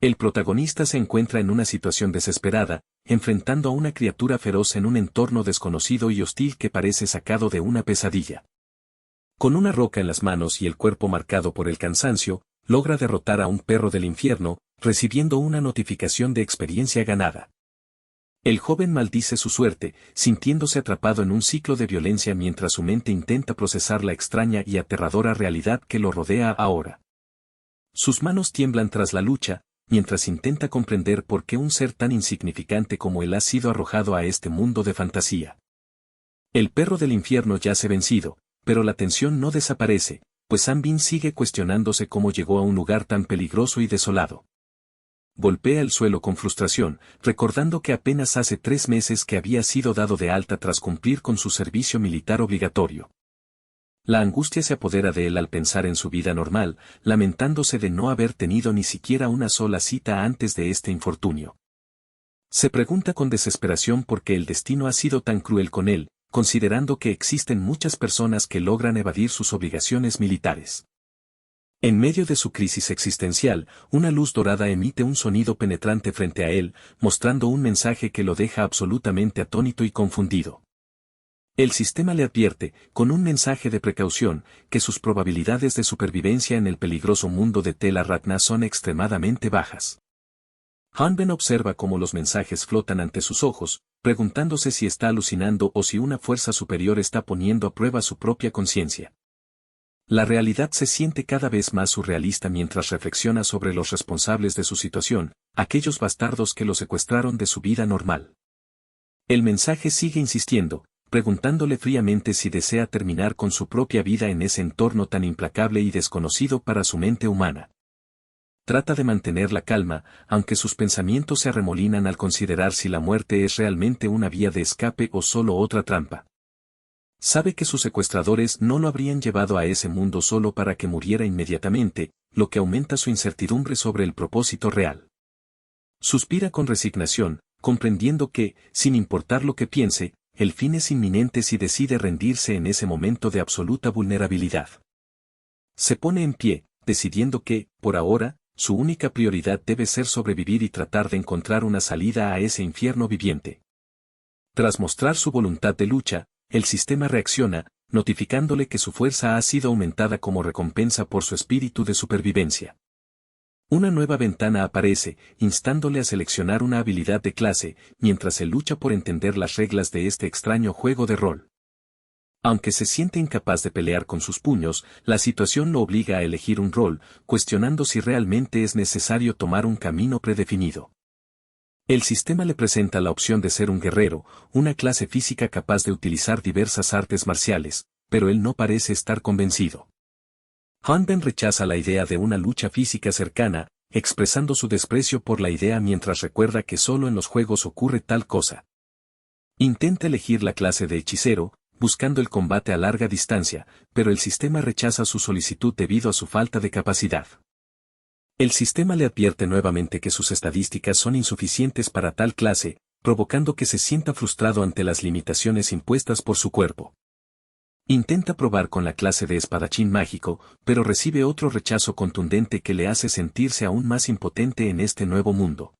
El protagonista se encuentra en una situación desesperada, enfrentando a una criatura feroz en un entorno desconocido y hostil que parece sacado de una pesadilla. Con una roca en las manos y el cuerpo marcado por el cansancio, logra derrotar a un perro del infierno, recibiendo una notificación de experiencia ganada. El joven maldice su suerte, sintiéndose atrapado en un ciclo de violencia mientras su mente intenta procesar la extraña y aterradora realidad que lo rodea ahora. Sus manos tiemblan tras la lucha, mientras intenta comprender por qué un ser tan insignificante como él ha sido arrojado a este mundo de fantasía. El perro del infierno yace vencido, pero la tensión no desaparece, pues Ambin sigue cuestionándose cómo llegó a un lugar tan peligroso y desolado. Golpea el suelo con frustración, recordando que apenas hace 3 meses que había sido dado de alta tras cumplir con su servicio militar obligatorio. La angustia se apodera de él al pensar en su vida normal, lamentándose de no haber tenido ni siquiera una sola cita antes de este infortunio. Se pregunta con desesperación por qué el destino ha sido tan cruel con él, considerando que existen muchas personas que logran evadir sus obligaciones militares. En medio de su crisis existencial, una luz dorada emite un sonido penetrante frente a él, mostrando un mensaje que lo deja absolutamente atónito y confundido. El sistema le advierte, con un mensaje de precaución, que sus probabilidades de supervivencia en el peligroso mundo de Tela Ratna son extremadamente bajas. Hanben observa cómo los mensajes flotan ante sus ojos, preguntándose si está alucinando o si una fuerza superior está poniendo a prueba su propia conciencia. La realidad se siente cada vez más surrealista mientras reflexiona sobre los responsables de su situación, aquellos bastardos que lo secuestraron de su vida normal. El mensaje sigue insistiendo, preguntándole fríamente si desea terminar con su propia vida en ese entorno tan implacable y desconocido para su mente humana. Trata de mantener la calma, aunque sus pensamientos se arremolinan al considerar si la muerte es realmente una vía de escape o solo otra trampa. Sabe que sus secuestradores no lo habrían llevado a ese mundo solo para que muriera inmediatamente, lo que aumenta su incertidumbre sobre el propósito real. Suspira con resignación, comprendiendo que, sin importar lo que piense, el fin es inminente si decide rendirse en ese momento de absoluta vulnerabilidad. Se pone en pie, decidiendo que, por ahora, su única prioridad debe ser sobrevivir y tratar de encontrar una salida a ese infierno viviente. Tras mostrar su voluntad de lucha, el sistema reacciona, notificándole que su fuerza ha sido aumentada como recompensa por su espíritu de supervivencia. Una nueva ventana aparece, instándole a seleccionar una habilidad de clase, mientras él lucha por entender las reglas de este extraño juego de rol. Aunque se siente incapaz de pelear con sus puños, la situación lo obliga a elegir un rol, cuestionando si realmente es necesario tomar un camino predefinido. El sistema le presenta la opción de ser un guerrero, una clase física capaz de utilizar diversas artes marciales, pero él no parece estar convencido. Hanben rechaza la idea de una lucha física cercana, expresando su desprecio por la idea mientras recuerda que solo en los juegos ocurre tal cosa. Intenta elegir la clase de hechicero, buscando el combate a larga distancia, pero el sistema rechaza su solicitud debido a su falta de capacidad. El sistema le advierte nuevamente que sus estadísticas son insuficientes para tal clase, provocando que se sienta frustrado ante las limitaciones impuestas por su cuerpo. Intenta probar con la clase de espadachín mágico, pero recibe otro rechazo contundente que le hace sentirse aún más impotente en este nuevo mundo.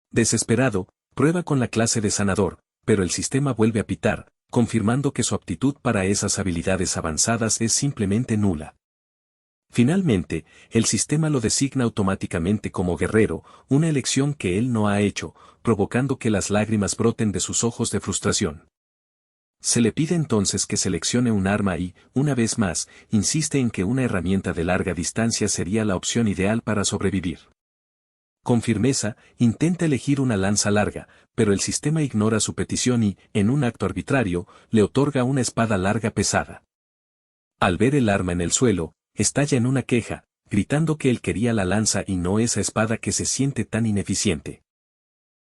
Desesperado, prueba con la clase de sanador, pero el sistema vuelve a pitar, confirmando que su aptitud para esas habilidades avanzadas es simplemente nula. Finalmente, el sistema lo designa automáticamente como guerrero, una elección que él no ha hecho, provocando que las lágrimas broten de sus ojos de frustración. Se le pide entonces que seleccione un arma y, una vez más, insiste en que una herramienta de larga distancia sería la opción ideal para sobrevivir. Con firmeza, intenta elegir una lanza larga, pero el sistema ignora su petición y, en un acto arbitrario, le otorga una espada larga pesada. Al ver el arma en el suelo, estalla en una queja, gritando que él quería la lanza y no esa espada que se siente tan ineficiente.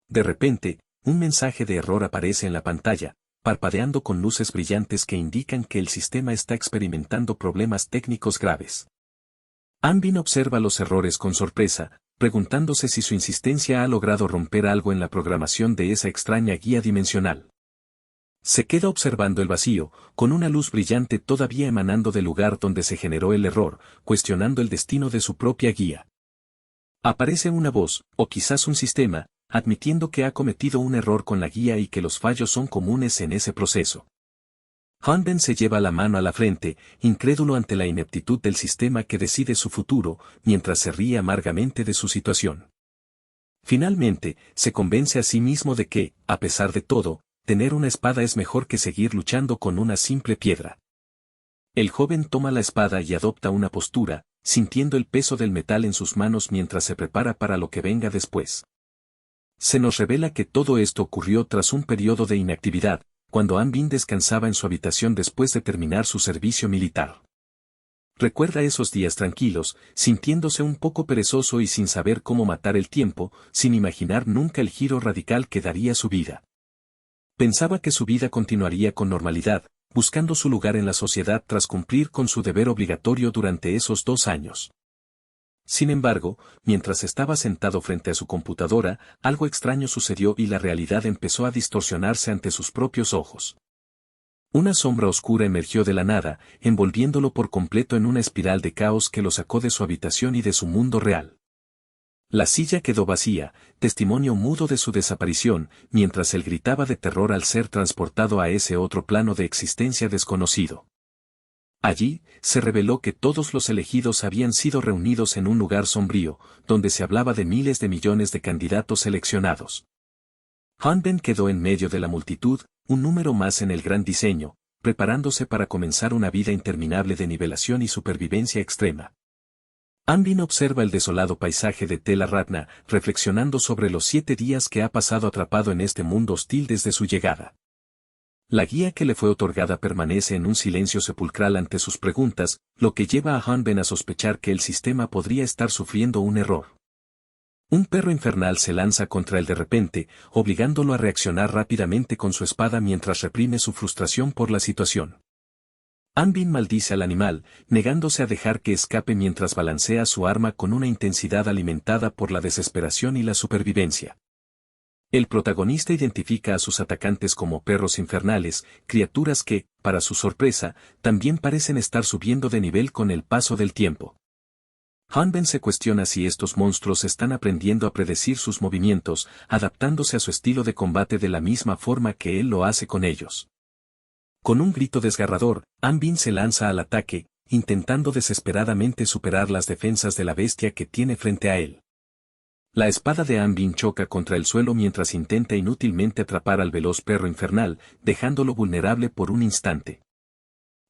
De repente, un mensaje de error aparece en la pantalla, parpadeando con luces brillantes que indican que el sistema está experimentando problemas técnicos graves. Ambin observa los errores con sorpresa, preguntándose si su insistencia ha logrado romper algo en la programación de esa extraña guía dimensional. Se queda observando el vacío, con una luz brillante todavía emanando del lugar donde se generó el error, cuestionando el destino de su propia guía. Aparece una voz, o quizás un sistema, admitiendo que ha cometido un error con la guía y que los fallos son comunes en ese proceso. Han se lleva la mano a la frente, incrédulo ante la ineptitud del sistema que decide su futuro, mientras se ríe amargamente de su situación. Finalmente, se convence a sí mismo de que, a pesar de todo, tener una espada es mejor que seguir luchando con una simple piedra. El joven toma la espada y adopta una postura, sintiendo el peso del metal en sus manos mientras se prepara para lo que venga después. Se nos revela que todo esto ocurrió tras un periodo de inactividad, cuando Han Bin descansaba en su habitación después de terminar su servicio militar. Recuerda esos días tranquilos, sintiéndose un poco perezoso y sin saber cómo matar el tiempo, sin imaginar nunca el giro radical que daría su vida. Pensaba que su vida continuaría con normalidad, buscando su lugar en la sociedad tras cumplir con su deber obligatorio durante esos 2 años. Sin embargo, mientras estaba sentado frente a su computadora, algo extraño sucedió y la realidad empezó a distorsionarse ante sus propios ojos. Una sombra oscura emergió de la nada, envolviéndolo por completo en una espiral de caos que lo sacó de su habitación y de su mundo real. La silla quedó vacía, testimonio mudo de su desaparición, mientras él gritaba de terror al ser transportado a ese otro plano de existencia desconocido. Allí, se reveló que todos los elegidos habían sido reunidos en un lugar sombrío, donde se hablaba de miles de millones de candidatos seleccionados. Han Ben quedó en medio de la multitud, un número más en el gran diseño, preparándose para comenzar una vida interminable de nivelación y supervivencia extrema. Han Bin observa el desolado paisaje de Tel Arratna, reflexionando sobre los 7 días que ha pasado atrapado en este mundo hostil desde su llegada. La guía que le fue otorgada permanece en un silencio sepulcral ante sus preguntas, lo que lleva a Han Ben a sospechar que el sistema podría estar sufriendo un error. Un perro infernal se lanza contra él de repente, obligándolo a reaccionar rápidamente con su espada mientras reprime su frustración por la situación. Han Bin maldice al animal, negándose a dejar que escape mientras balancea su arma con una intensidad alimentada por la desesperación y la supervivencia. El protagonista identifica a sus atacantes como perros infernales, criaturas que, para su sorpresa, también parecen estar subiendo de nivel con el paso del tiempo. Han Ben se cuestiona si estos monstruos están aprendiendo a predecir sus movimientos, adaptándose a su estilo de combate de la misma forma que él lo hace con ellos. Con un grito desgarrador, Han Bin se lanza al ataque, intentando desesperadamente superar las defensas de la bestia que tiene frente a él. La espada de Han Bin choca contra el suelo mientras intenta inútilmente atrapar al veloz perro infernal, dejándolo vulnerable por un instante.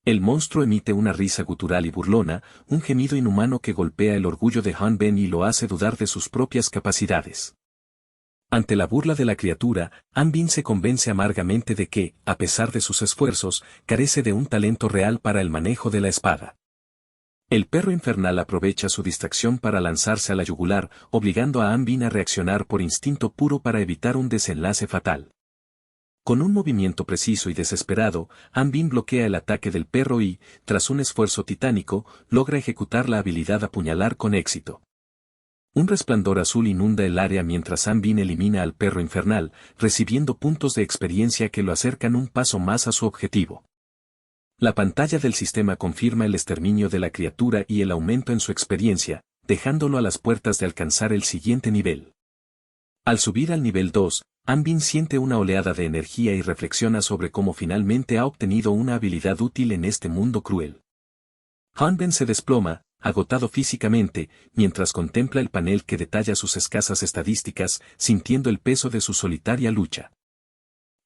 El monstruo emite una risa gutural y burlona, un gemido inhumano que golpea el orgullo de Han Ben y lo hace dudar de sus propias capacidades. Ante la burla de la criatura, Han Bin se convence amargamente de que, a pesar de sus esfuerzos, carece de un talento real para el manejo de la espada. El perro infernal aprovecha su distracción para lanzarse a la yugular, obligando a Han Bin a reaccionar por instinto puro para evitar un desenlace fatal. Con un movimiento preciso y desesperado, Han Bin bloquea el ataque del perro y, tras un esfuerzo titánico, logra ejecutar la habilidad apuñalar con éxito. Un resplandor azul inunda el área mientras Han Bin elimina al perro infernal, recibiendo puntos de experiencia que lo acercan un paso más a su objetivo. La pantalla del sistema confirma el exterminio de la criatura y el aumento en su experiencia, dejándolo a las puertas de alcanzar el siguiente nivel. Al subir al nivel 2, Han Bin siente una oleada de energía y reflexiona sobre cómo finalmente ha obtenido una habilidad útil en este mundo cruel. Han Ben se desploma, agotado físicamente, mientras contempla el panel que detalla sus escasas estadísticas, sintiendo el peso de su solitaria lucha.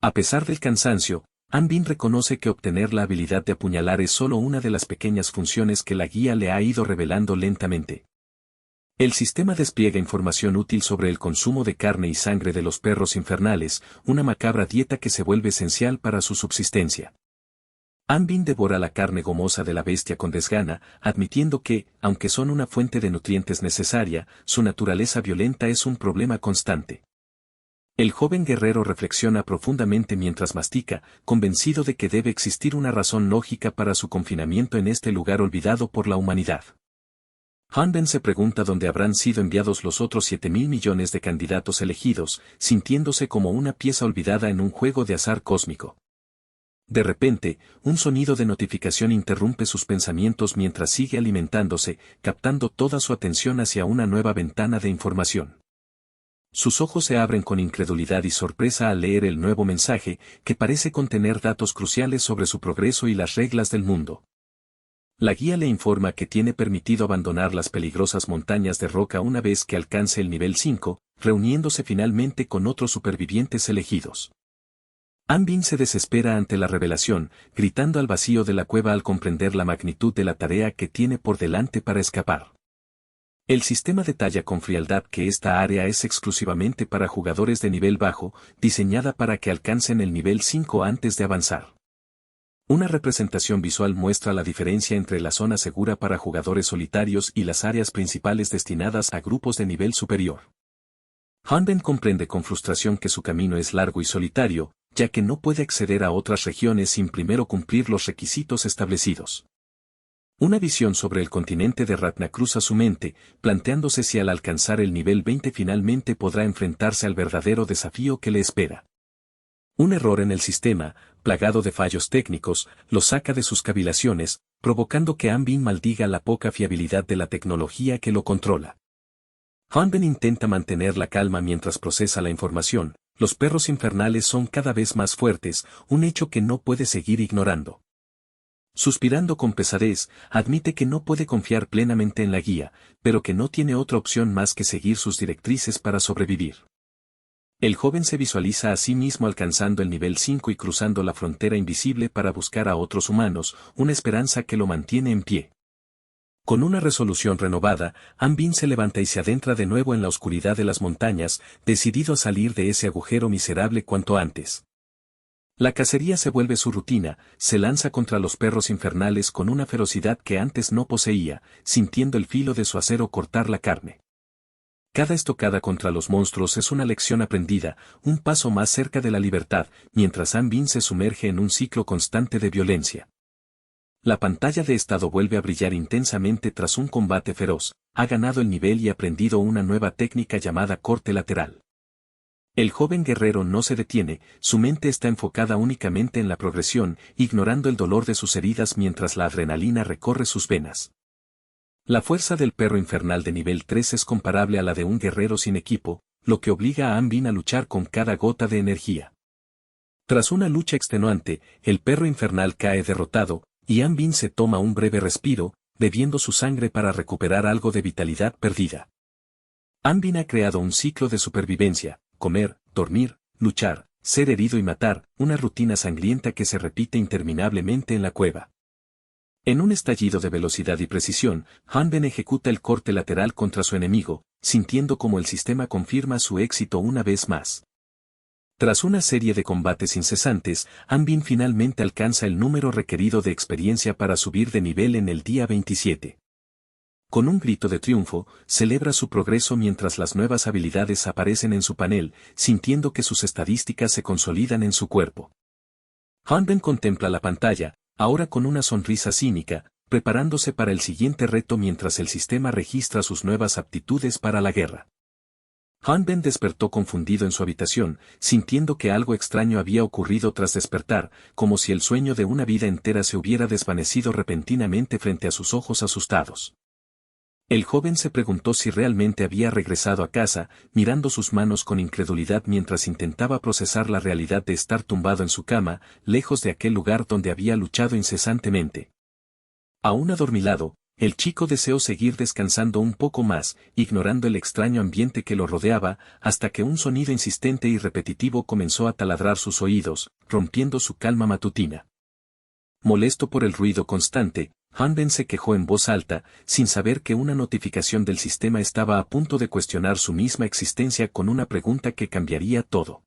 A pesar del cansancio, Han Bin reconoce que obtener la habilidad de apuñalar es solo una de las pequeñas funciones que la guía le ha ido revelando lentamente. El sistema despliega información útil sobre el consumo de carne y sangre de los perros infernales, una macabra dieta que se vuelve esencial para su subsistencia. Han Bin devora la carne gomosa de la bestia con desgana, admitiendo que, aunque son una fuente de nutrientes necesaria, su naturaleza violenta es un problema constante. El joven guerrero reflexiona profundamente mientras mastica, convencido de que debe existir una razón lógica para su confinamiento en este lugar olvidado por la humanidad. Han Ben se pregunta dónde habrán sido enviados los otros 7.000 millones de candidatos elegidos, sintiéndose como una pieza olvidada en un juego de azar cósmico. De repente, un sonido de notificación interrumpe sus pensamientos mientras sigue alimentándose, captando toda su atención hacia una nueva ventana de información. Sus ojos se abren con incredulidad y sorpresa al leer el nuevo mensaje, que parece contener datos cruciales sobre su progreso y las reglas del mundo. La guía le informa que tiene permitido abandonar las peligrosas montañas de roca una vez que alcance el nivel 5, reuniéndose finalmente con otros supervivientes elegidos. Anbin se desespera ante la revelación, gritando al vacío de la cueva al comprender la magnitud de la tarea que tiene por delante para escapar. El sistema detalla con frialdad que esta área es exclusivamente para jugadores de nivel bajo, diseñada para que alcancen el nivel 5 antes de avanzar. Una representación visual muestra la diferencia entre la zona segura para jugadores solitarios y las áreas principales destinadas a grupos de nivel superior. Hanben comprende con frustración que su camino es largo y solitario, ya que no puede acceder a otras regiones sin primero cumplir los requisitos establecidos. Una visión sobre el continente de Ratna cruza su mente, planteándose si al alcanzar el nivel 20 finalmente podrá enfrentarse al verdadero desafío que le espera. Un error en el sistema, plagado de fallos técnicos, lo saca de sus cavilaciones, provocando que Anbin maldiga la poca fiabilidad de la tecnología que lo controla. Hanben intenta mantener la calma mientras procesa la información. Los perros infernales son cada vez más fuertes, un hecho que no puede seguir ignorando. Suspirando con pesadez, admite que no puede confiar plenamente en la guía, pero que no tiene otra opción más que seguir sus directrices para sobrevivir. El joven se visualiza a sí mismo alcanzando el nivel 5 y cruzando la frontera invisible para buscar a otros humanos, una esperanza que lo mantiene en pie. Con una resolución renovada, Anbin se levanta y se adentra de nuevo en la oscuridad de las montañas, decidido a salir de ese agujero miserable cuanto antes. La cacería se vuelve su rutina, se lanza contra los perros infernales con una ferocidad que antes no poseía, sintiendo el filo de su acero cortar la carne. Cada estocada contra los monstruos es una lección aprendida, un paso más cerca de la libertad, mientras Anbin se sumerge en un ciclo constante de violencia. La pantalla de estado vuelve a brillar intensamente tras un combate feroz, ha ganado el nivel y aprendido una nueva técnica llamada corte lateral. El joven guerrero no se detiene, su mente está enfocada únicamente en la progresión, ignorando el dolor de sus heridas mientras la adrenalina recorre sus venas. La fuerza del perro infernal de nivel 3 es comparable a la de un guerrero sin equipo, lo que obliga a Anbin a luchar con cada gota de energía. Tras una lucha extenuante, el perro infernal cae derrotado, y Anbin se toma un breve respiro, bebiendo su sangre para recuperar algo de vitalidad perdida. Anbin ha creado un ciclo de supervivencia, comer, dormir, luchar, ser herido y matar, una rutina sangrienta que se repite interminablemente en la cueva. En un estallido de velocidad y precisión, Hanben ejecuta el corte lateral contra su enemigo, sintiendo como el sistema confirma su éxito una vez más. Tras una serie de combates incesantes, Anbin finalmente alcanza el número requerido de experiencia para subir de nivel en el día 27. Con un grito de triunfo, celebra su progreso mientras las nuevas habilidades aparecen en su panel, sintiendo que sus estadísticas se consolidan en su cuerpo. Hanben contempla la pantalla, ahora con una sonrisa cínica, preparándose para el siguiente reto mientras el sistema registra sus nuevas aptitudes para la guerra. Hanben despertó confundido en su habitación, sintiendo que algo extraño había ocurrido tras despertar, como si el sueño de una vida entera se hubiera desvanecido repentinamente frente a sus ojos asustados. El joven se preguntó si realmente había regresado a casa, mirando sus manos con incredulidad mientras intentaba procesar la realidad de estar tumbado en su cama, lejos de aquel lugar donde había luchado incesantemente. Aún adormilado, el chico deseó seguir descansando un poco más, ignorando el extraño ambiente que lo rodeaba, hasta que un sonido insistente y repetitivo comenzó a taladrar sus oídos, rompiendo su calma matutina. Molesto por el ruido constante, Hanben se quejó en voz alta, sin saber que una notificación del sistema estaba a punto de cuestionar su misma existencia con una pregunta que cambiaría todo.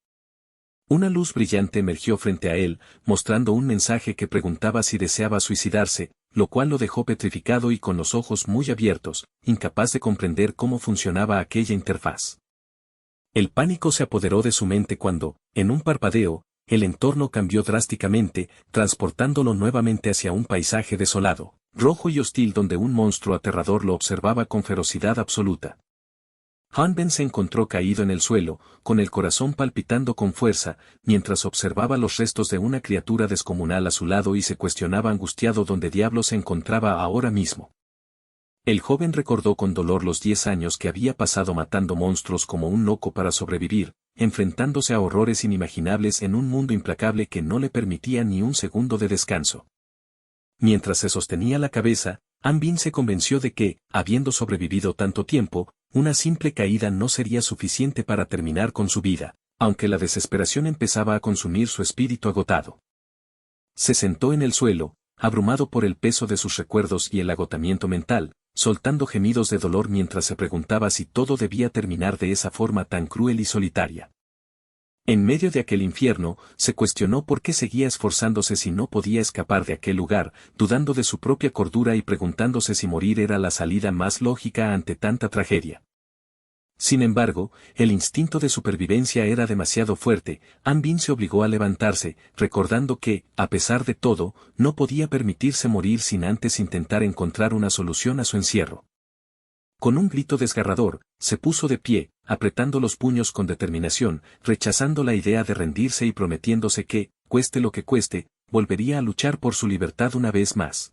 Una luz brillante emergió frente a él, mostrando un mensaje que preguntaba si deseaba suicidarse, lo cual lo dejó petrificado y con los ojos muy abiertos, incapaz de comprender cómo funcionaba aquella interfaz. El pánico se apoderó de su mente cuando, en un parpadeo, el entorno cambió drásticamente, transportándolo nuevamente hacia un paisaje desolado, rojo y hostil donde un monstruo aterrador lo observaba con ferocidad absoluta. Hanben se encontró caído en el suelo, con el corazón palpitando con fuerza, mientras observaba los restos de una criatura descomunal a su lado y se cuestionaba angustiado dónde diablos se encontraba ahora mismo. El joven recordó con dolor los 10 años que había pasado matando monstruos como un loco para sobrevivir, enfrentándose a horrores inimaginables en un mundo implacable que no le permitía ni un segundo de descanso. Mientras se sostenía la cabeza, Hanbin se convenció de que, habiendo sobrevivido tanto tiempo, una simple caída no sería suficiente para terminar con su vida, aunque la desesperación empezaba a consumir su espíritu agotado. Se sentó en el suelo, abrumado por el peso de sus recuerdos y el agotamiento mental, soltando gemidos de dolor mientras se preguntaba si todo debía terminar de esa forma tan cruel y solitaria. En medio de aquel infierno, se cuestionó por qué seguía esforzándose si no podía escapar de aquel lugar, dudando de su propia cordura y preguntándose si morir era la salida más lógica ante tanta tragedia. Sin embargo, el instinto de supervivencia era demasiado fuerte. Hanbin se obligó a levantarse, recordando que, a pesar de todo, no podía permitirse morir sin antes intentar encontrar una solución a su encierro. Con un grito desgarrador, se puso de pie, apretando los puños con determinación, rechazando la idea de rendirse y prometiéndose que, cueste lo que cueste, volvería a luchar por su libertad una vez más.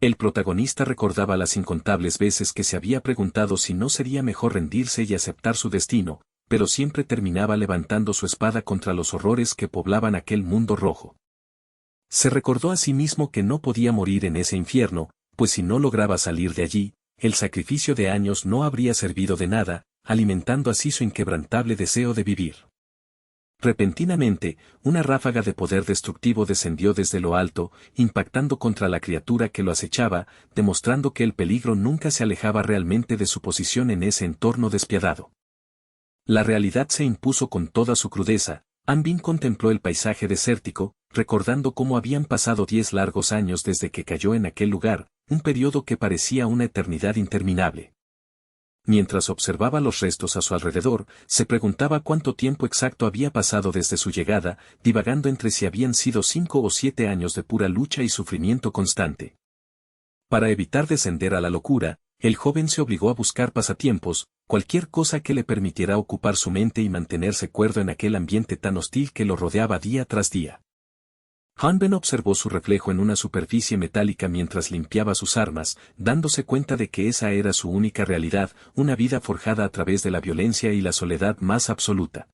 El protagonista recordaba las incontables veces que se había preguntado si no sería mejor rendirse y aceptar su destino, pero siempre terminaba levantando su espada contra los horrores que poblaban aquel mundo rojo. Se recordó a sí mismo que no podía morir en ese infierno, pues si no lograba salir de allí, el sacrificio de años no habría servido de nada, alimentando así su inquebrantable deseo de vivir. Repentinamente, una ráfaga de poder destructivo descendió desde lo alto, impactando contra la criatura que lo acechaba, demostrando que el peligro nunca se alejaba realmente de su posición en ese entorno despiadado. La realidad se impuso con toda su crudeza. Hanbin contempló el paisaje desértico, recordando cómo habían pasado 10 largos años desde que cayó en aquel lugar, un periodo que parecía una eternidad interminable. Mientras observaba los restos a su alrededor, se preguntaba cuánto tiempo exacto había pasado desde su llegada, divagando entre si habían sido 5 o 7 años de pura lucha y sufrimiento constante. Para evitar descender a la locura, el joven se obligó a buscar pasatiempos, cualquier cosa que le permitiera ocupar su mente y mantenerse cuerdo en aquel ambiente tan hostil que lo rodeaba día tras día. Hanben observó su reflejo en una superficie metálica mientras limpiaba sus armas, dándose cuenta de que esa era su única realidad, una vida forjada a través de la violencia y la soledad más absoluta.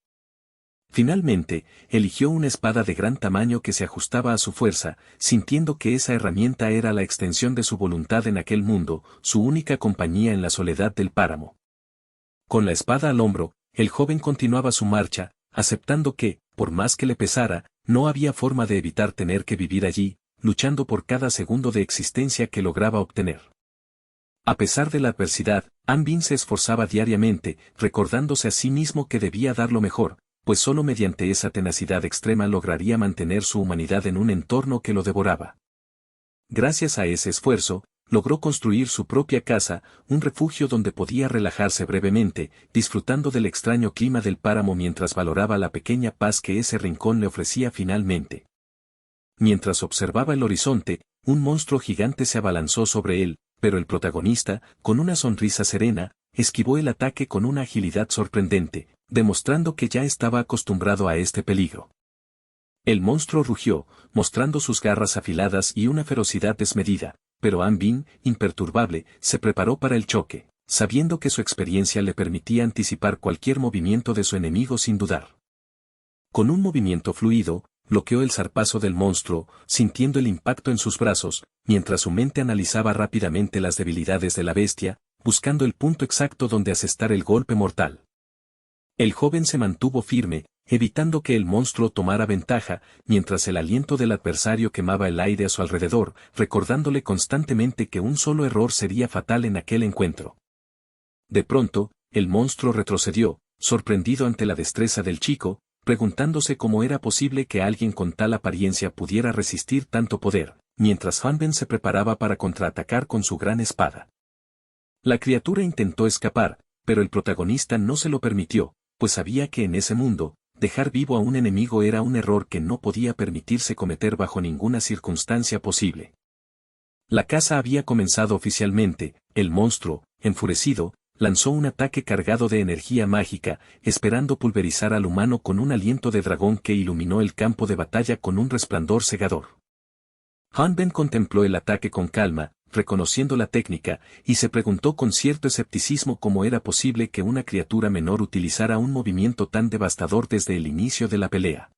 Finalmente, eligió una espada de gran tamaño que se ajustaba a su fuerza, sintiendo que esa herramienta era la extensión de su voluntad en aquel mundo, su única compañía en la soledad del páramo. Con la espada al hombro, el joven continuaba su marcha, aceptando que, por más que le pesara, no había forma de evitar tener que vivir allí, luchando por cada segundo de existencia que lograba obtener. A pesar de la adversidad, Hanbin se esforzaba diariamente, recordándose a sí mismo que debía dar lo mejor, pues solo mediante esa tenacidad extrema lograría mantener su humanidad en un entorno que lo devoraba. Gracias a ese esfuerzo, logró construir su propia casa, un refugio donde podía relajarse brevemente, disfrutando del extraño clima del páramo mientras valoraba la pequeña paz que ese rincón le ofrecía finalmente. Mientras observaba el horizonte, un monstruo gigante se abalanzó sobre él, pero el protagonista, con una sonrisa serena, esquivó el ataque con una agilidad sorprendente, demostrando que ya estaba acostumbrado a este peligro. El monstruo rugió, mostrando sus garras afiladas y una ferocidad desmedida, pero Hanbin, imperturbable, se preparó para el choque, sabiendo que su experiencia le permitía anticipar cualquier movimiento de su enemigo sin dudar. Con un movimiento fluido, bloqueó el zarpazo del monstruo, sintiendo el impacto en sus brazos, mientras su mente analizaba rápidamente las debilidades de la bestia, buscando el punto exacto donde asestar el golpe mortal. El joven se mantuvo firme, evitando que el monstruo tomara ventaja, mientras el aliento del adversario quemaba el aire a su alrededor, recordándole constantemente que un solo error sería fatal en aquel encuentro. De pronto, el monstruo retrocedió, sorprendido ante la destreza del chico, preguntándose cómo era posible que alguien con tal apariencia pudiera resistir tanto poder, mientras Hanben se preparaba para contraatacar con su gran espada. La criatura intentó escapar, pero el protagonista no se lo permitió, pues sabía que en ese mundo, dejar vivo a un enemigo era un error que no podía permitirse cometer bajo ninguna circunstancia posible. La caza había comenzado oficialmente, el monstruo, enfurecido, lanzó un ataque cargado de energía mágica, esperando pulverizar al humano con un aliento de dragón que iluminó el campo de batalla con un resplandor cegador. Hanben contempló el ataque con calma, reconociendo la técnica, y se preguntó con cierto escepticismo cómo era posible que una criatura menor utilizara un movimiento tan devastador desde el inicio de la pelea.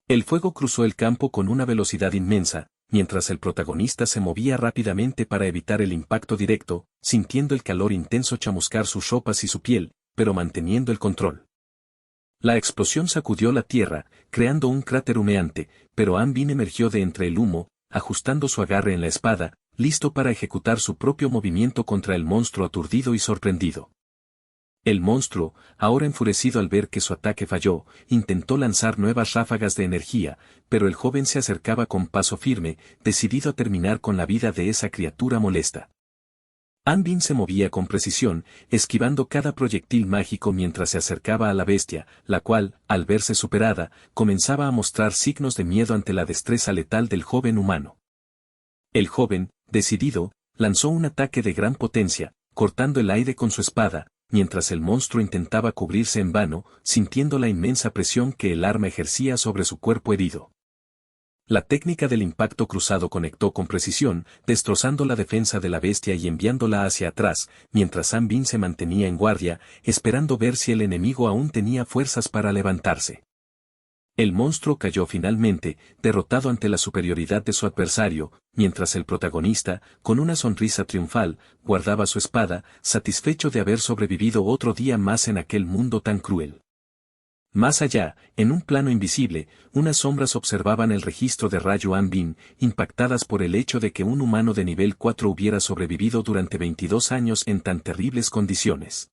El fuego cruzó el campo con una velocidad inmensa, mientras el protagonista se movía rápidamente para evitar el impacto directo, sintiendo el calor intenso chamuscar sus ropas y su piel, pero manteniendo el control. La explosión sacudió la tierra, creando un cráter humeante, pero Anbin emergió de entre el humo, ajustando su agarre en la espada, listo para ejecutar su propio movimiento contra el monstruo aturdido y sorprendido. El monstruo, ahora enfurecido al ver que su ataque falló, intentó lanzar nuevas ráfagas de energía, pero el joven se acercaba con paso firme, decidido a terminar con la vida de esa criatura molesta. Anbin se movía con precisión, esquivando cada proyectil mágico mientras se acercaba a la bestia, la cual, al verse superada, comenzaba a mostrar signos de miedo ante la destreza letal del joven humano. El joven, decidido, lanzó un ataque de gran potencia, cortando el aire con su espada, mientras el monstruo intentaba cubrirse en vano, sintiendo la inmensa presión que el arma ejercía sobre su cuerpo herido. La técnica del impacto cruzado conectó con precisión, destrozando la defensa de la bestia y enviándola hacia atrás, mientras Anbin se mantenía en guardia, esperando ver si el enemigo aún tenía fuerzas para levantarse. El monstruo cayó finalmente, derrotado ante la superioridad de su adversario, mientras el protagonista, con una sonrisa triunfal, guardaba su espada, satisfecho de haber sobrevivido otro día más en aquel mundo tan cruel. Más allá, en un plano invisible, unas sombras observaban el registro de Rayo Anbin, impactadas por el hecho de que un humano de nivel 4 hubiera sobrevivido durante 22 años en tan terribles condiciones.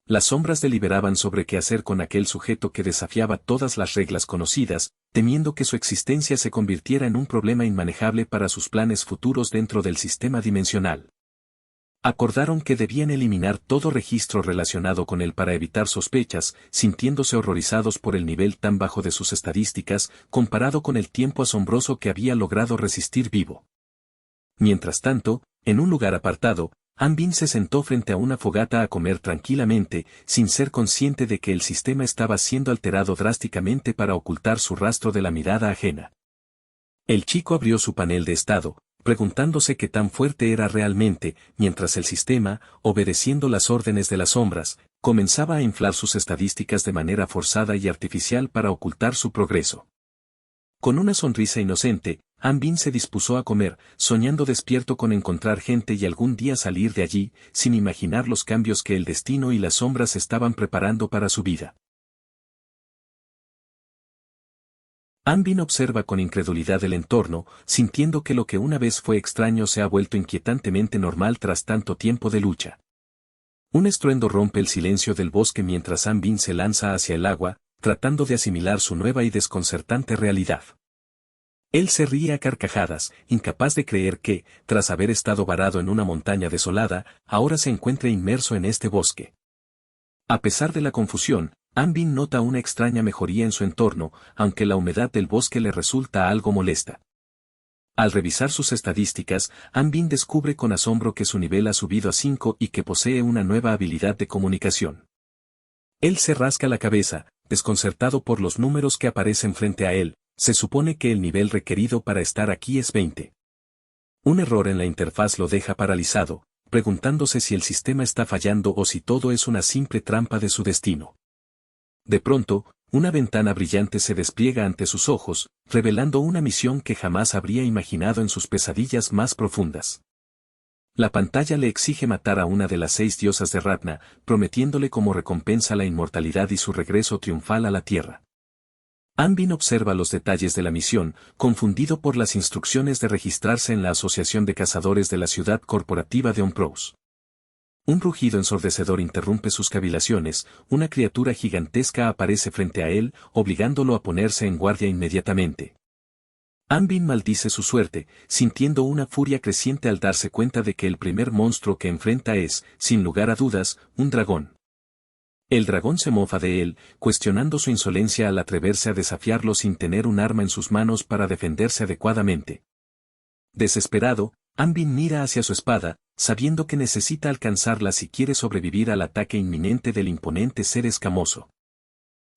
Las sombras deliberaban sobre qué hacer con aquel sujeto que desafiaba todas las reglas conocidas, temiendo que su existencia se convirtiera en un problema inmanejable para sus planes futuros dentro del sistema dimensional. Acordaron que debían eliminar todo registro relacionado con él para evitar sospechas, sintiéndose horrorizados por el nivel tan bajo de sus estadísticas, comparado con el tiempo asombroso que había logrado resistir vivo. Mientras tanto, en un lugar apartado, Anbin se sentó frente a una fogata a comer tranquilamente, sin ser consciente de que el sistema estaba siendo alterado drásticamente para ocultar su rastro de la mirada ajena. El chico abrió su panel de estado, preguntándose qué tan fuerte era realmente, mientras el sistema, obedeciendo las órdenes de las sombras, comenzaba a inflar sus estadísticas de manera forzada y artificial para ocultar su progreso. Con una sonrisa inocente, Anbin se dispuso a comer, soñando despierto con encontrar gente y algún día salir de allí, sin imaginar los cambios que el destino y las sombras estaban preparando para su vida. Anbin observa con incredulidad el entorno, sintiendo que lo que una vez fue extraño se ha vuelto inquietantemente normal tras tanto tiempo de lucha. Un estruendo rompe el silencio del bosque mientras Anbin se lanza hacia el agua, tratando de asimilar su nueva y desconcertante realidad. Él se ríe a carcajadas, incapaz de creer que, tras haber estado varado en una montaña desolada, ahora se encuentre inmerso en este bosque. A pesar de la confusión, Anbin nota una extraña mejoría en su entorno, aunque la humedad del bosque le resulta algo molesta. Al revisar sus estadísticas, Anbin descubre con asombro que su nivel ha subido a 5 y que posee una nueva habilidad de comunicación. Él se rasca la cabeza, desconcertado por los números que aparecen frente a él. Se supone que el nivel requerido para estar aquí es 20. Un error en la interfaz lo deja paralizado, preguntándose si el sistema está fallando o si todo es una simple trampa de su destino. De pronto, una ventana brillante se despliega ante sus ojos, revelando una misión que jamás habría imaginado en sus pesadillas más profundas. La pantalla le exige matar a una de las 6 diosas de Ratna, prometiéndole como recompensa la inmortalidad y su regreso triunfal a la Tierra. Anbin observa los detalles de la misión, confundido por las instrucciones de registrarse en la Asociación de Cazadores de la Ciudad Corporativa de Onprous. Un rugido ensordecedor interrumpe sus cavilaciones, una criatura gigantesca aparece frente a él, obligándolo a ponerse en guardia inmediatamente. Anbin maldice su suerte, sintiendo una furia creciente al darse cuenta de que el primer monstruo que enfrenta es, sin lugar a dudas, un dragón. El dragón se mofa de él, cuestionando su insolencia al atreverse a desafiarlo sin tener un arma en sus manos para defenderse adecuadamente. Desesperado, Anbin mira hacia su espada, sabiendo que necesita alcanzarla si quiere sobrevivir al ataque inminente del imponente ser escamoso.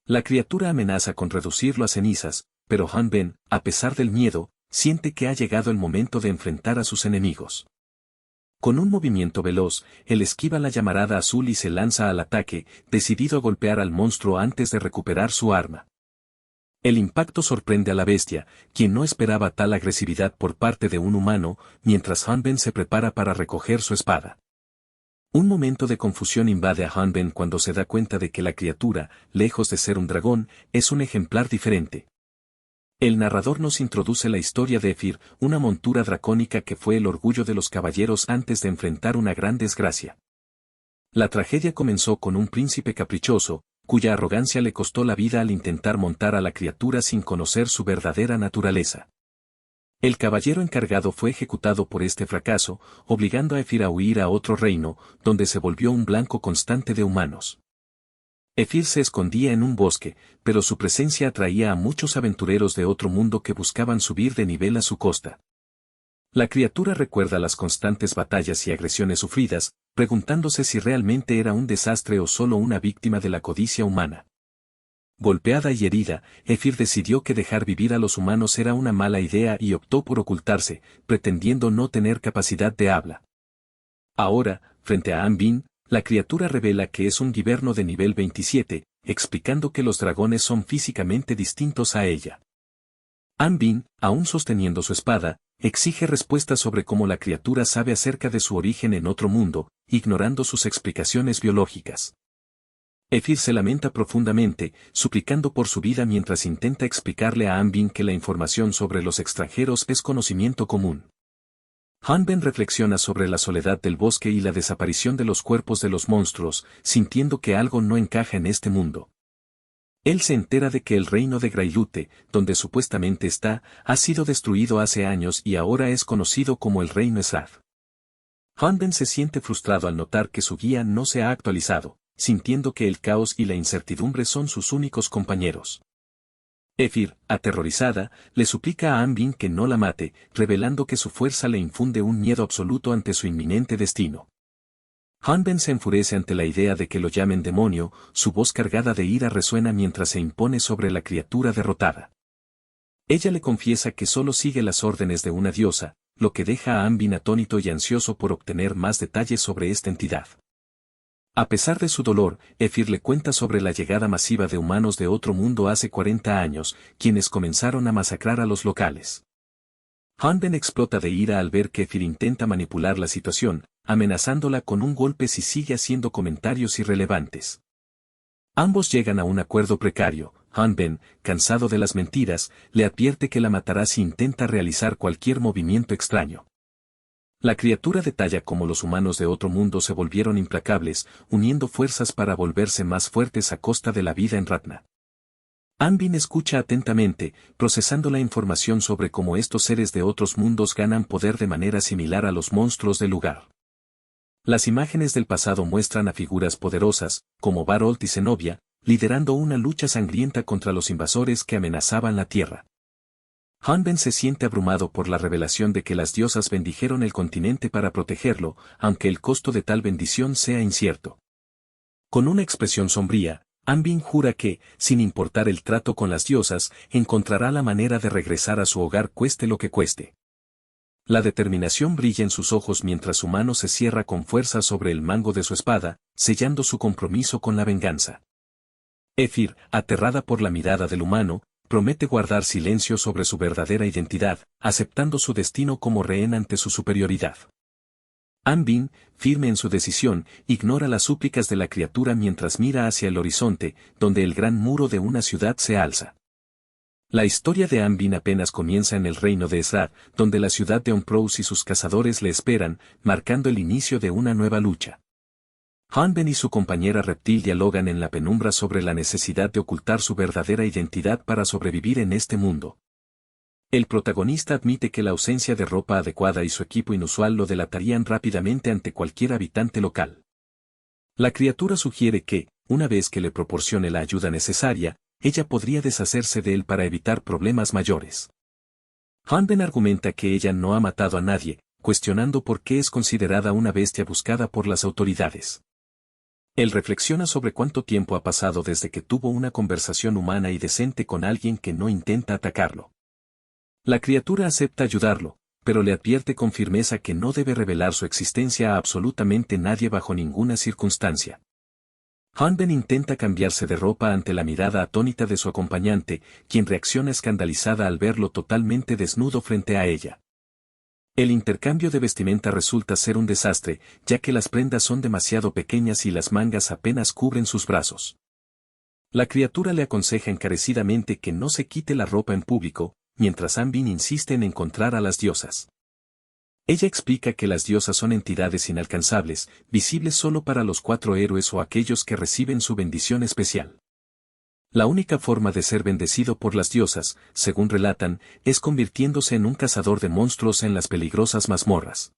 La criatura amenaza con reducirlo a cenizas, pero Han Ben, a pesar del miedo, siente que ha llegado el momento de enfrentar a sus enemigos. Con un movimiento veloz, él esquiva la llamarada azul y se lanza al ataque, decidido a golpear al monstruo antes de recuperar su arma. El impacto sorprende a la bestia, quien no esperaba tal agresividad por parte de un humano, mientras Han Ben se prepara para recoger su espada. Un momento de confusión invade a Han Ben cuando se da cuenta de que la criatura, lejos de ser un dragón, es un ejemplar diferente. El narrador nos introduce la historia de Ephir, una montura dracónica que fue el orgullo de los caballeros antes de enfrentar una gran desgracia. La tragedia comenzó con un príncipe caprichoso, cuya arrogancia le costó la vida al intentar montar a la criatura sin conocer su verdadera naturaleza. El caballero encargado fue ejecutado por este fracaso, obligando a Ephir a huir a otro reino, donde se volvió un blanco constante de humanos. Ephir se escondía en un bosque, pero su presencia atraía a muchos aventureros de otro mundo que buscaban subir de nivel a su costa. La criatura recuerda las constantes batallas y agresiones sufridas, preguntándose si realmente era un desastre o solo una víctima de la codicia humana. Golpeada y herida, Ephir decidió que dejar vivir a los humanos era una mala idea y optó por ocultarse, pretendiendo no tener capacidad de habla. Ahora, frente a Han Ben, la criatura revela que es un guiberno de nivel 27, explicando que los dragones son físicamente distintos a ella. Han Ben, aún sosteniendo su espada, exige respuestas sobre cómo la criatura sabe acerca de su origen en otro mundo, ignorando sus explicaciones biológicas. Ephir se lamenta profundamente, suplicando por su vida mientras intenta explicarle a Han Ben que la información sobre los extranjeros es conocimiento común. Han Ben reflexiona sobre la soledad del bosque y la desaparición de los cuerpos de los monstruos, sintiendo que algo no encaja en este mundo. Él se entera de que el reino de Grailute, donde supuestamente está, ha sido destruido hace años y ahora es conocido como el reino Esraf. Han Ben se siente frustrado al notar que su guía no se ha actualizado, sintiendo que el caos y la incertidumbre son sus únicos compañeros. Ephir, aterrorizada, le suplica a Han Ben que no la mate, revelando que su fuerza le infunde un miedo absoluto ante su inminente destino. Han Ben se enfurece ante la idea de que lo llamen demonio, su voz cargada de ira resuena mientras se impone sobre la criatura derrotada. Ella le confiesa que solo sigue las órdenes de una diosa, lo que deja a Han Ben atónito y ansioso por obtener más detalles sobre esta entidad. A pesar de su dolor, Ephir le cuenta sobre la llegada masiva de humanos de otro mundo hace 40 años, quienes comenzaron a masacrar a los locales. Han Ben explota de ira al ver que Ephir intenta manipular la situación, amenazándola con un golpe si sigue haciendo comentarios irrelevantes. Ambos llegan a un acuerdo precario. Han Ben, cansado de las mentiras, le advierte que la matará si intenta realizar cualquier movimiento extraño. La criatura detalla cómo los humanos de otro mundo se volvieron implacables, uniendo fuerzas para volverse más fuertes a costa de la vida en Ratna. Han Ben escucha atentamente, procesando la información sobre cómo estos seres de otros mundos ganan poder de manera similar a los monstruos del lugar. Las imágenes del pasado muestran a figuras poderosas, como Barold y Zenobia, liderando una lucha sangrienta contra los invasores que amenazaban la Tierra. Han Ben se siente abrumado por la revelación de que las diosas bendijeron el continente para protegerlo, aunque el costo de tal bendición sea incierto. Con una expresión sombría, Han Ben jura que, sin importar el trato con las diosas, encontrará la manera de regresar a su hogar cueste lo que cueste. La determinación brilla en sus ojos mientras su mano se cierra con fuerza sobre el mango de su espada, sellando su compromiso con la venganza. Ephir, aterrada por la mirada del humano, promete guardar silencio sobre su verdadera identidad, aceptando su destino como rehén ante su superioridad. Han Ben, firme en su decisión, ignora las súplicas de la criatura mientras mira hacia el horizonte, donde el gran muro de una ciudad se alza. La historia de Han Ben apenas comienza en el reino de Esrad, donde la ciudad de Onprous y sus cazadores le esperan, marcando el inicio de una nueva lucha. Han Ben y su compañera reptil dialogan en la penumbra sobre la necesidad de ocultar su verdadera identidad para sobrevivir en este mundo. El protagonista admite que la ausencia de ropa adecuada y su equipo inusual lo delatarían rápidamente ante cualquier habitante local. La criatura sugiere que, una vez que le proporcione la ayuda necesaria, ella podría deshacerse de él para evitar problemas mayores. Han Ben argumenta que ella no ha matado a nadie, cuestionando por qué es considerada una bestia buscada por las autoridades. Él reflexiona sobre cuánto tiempo ha pasado desde que tuvo una conversación humana y decente con alguien que no intenta atacarlo. La criatura acepta ayudarlo, pero le advierte con firmeza que no debe revelar su existencia a absolutamente nadie bajo ninguna circunstancia. Hanben intenta cambiarse de ropa ante la mirada atónita de su acompañante, quien reacciona escandalizada al verlo totalmente desnudo frente a ella. El intercambio de vestimenta resulta ser un desastre, ya que las prendas son demasiado pequeñas y las mangas apenas cubren sus brazos. La criatura le aconseja encarecidamente que no se quite la ropa en público, mientras Hanbin insiste en encontrar a las diosas. Ella explica que las diosas son entidades inalcanzables, visibles solo para los 4 héroes o aquellos que reciben su bendición especial. La única forma de ser bendecido por las diosas, según relatan, es convirtiéndose en un cazador de monstruos en las peligrosas mazmorras.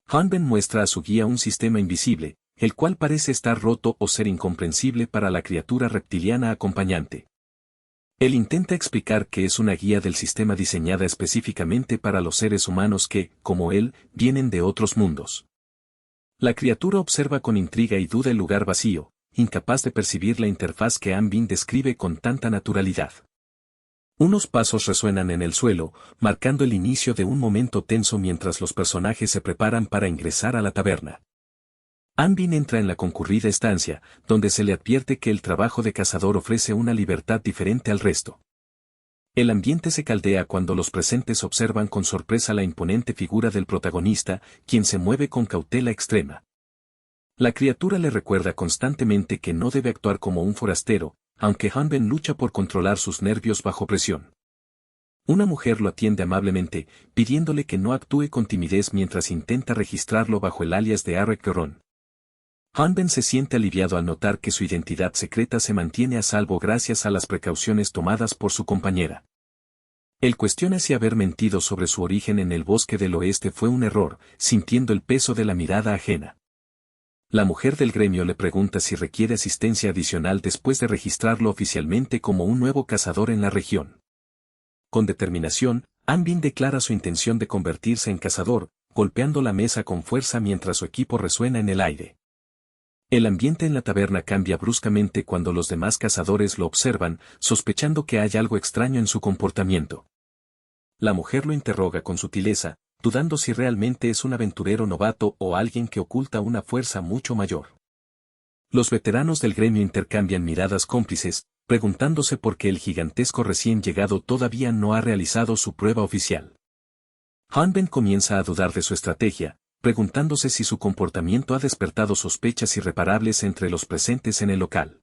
Hanben muestra a su guía un sistema invisible, el cual parece estar roto o ser incomprensible para la criatura reptiliana acompañante. Él intenta explicar que es una guía del sistema diseñada específicamente para los seres humanos que, como él, vienen de otros mundos. La criatura observa con intriga y duda el lugar vacío, incapaz de percibir la interfaz que Hanbin describe con tanta naturalidad. Unos pasos resuenan en el suelo, marcando el inicio de un momento tenso mientras los personajes se preparan para ingresar a la taberna. Hanbin entra en la concurrida estancia, donde se le advierte que el trabajo de cazador ofrece una libertad diferente al resto. El ambiente se caldea cuando los presentes observan con sorpresa la imponente figura del protagonista, quien se mueve con cautela extrema. La criatura le recuerda constantemente que no debe actuar como un forastero, aunque Hanben lucha por controlar sus nervios bajo presión. Una mujer lo atiende amablemente, pidiéndole que no actúe con timidez mientras intenta registrarlo bajo el alias de Arek Goron. Hanben se siente aliviado al notar que su identidad secreta se mantiene a salvo gracias a las precauciones tomadas por su compañera. Él cuestiona si haber mentido sobre su origen en el bosque del oeste fue un error, sintiendo el peso de la mirada ajena. La mujer del gremio le pregunta si requiere asistencia adicional después de registrarlo oficialmente como un nuevo cazador en la región. Con determinación, Hanbin declara su intención de convertirse en cazador, golpeando la mesa con fuerza mientras su equipo resuena en el aire. El ambiente en la taberna cambia bruscamente cuando los demás cazadores lo observan, sospechando que hay algo extraño en su comportamiento. La mujer lo interroga con sutileza, dudando si realmente es un aventurero novato o alguien que oculta una fuerza mucho mayor. Los veteranos del gremio intercambian miradas cómplices, preguntándose por qué el gigantesco recién llegado todavía no ha realizado su prueba oficial. Hanben comienza a dudar de su estrategia, preguntándose si su comportamiento ha despertado sospechas irreparables entre los presentes en el local.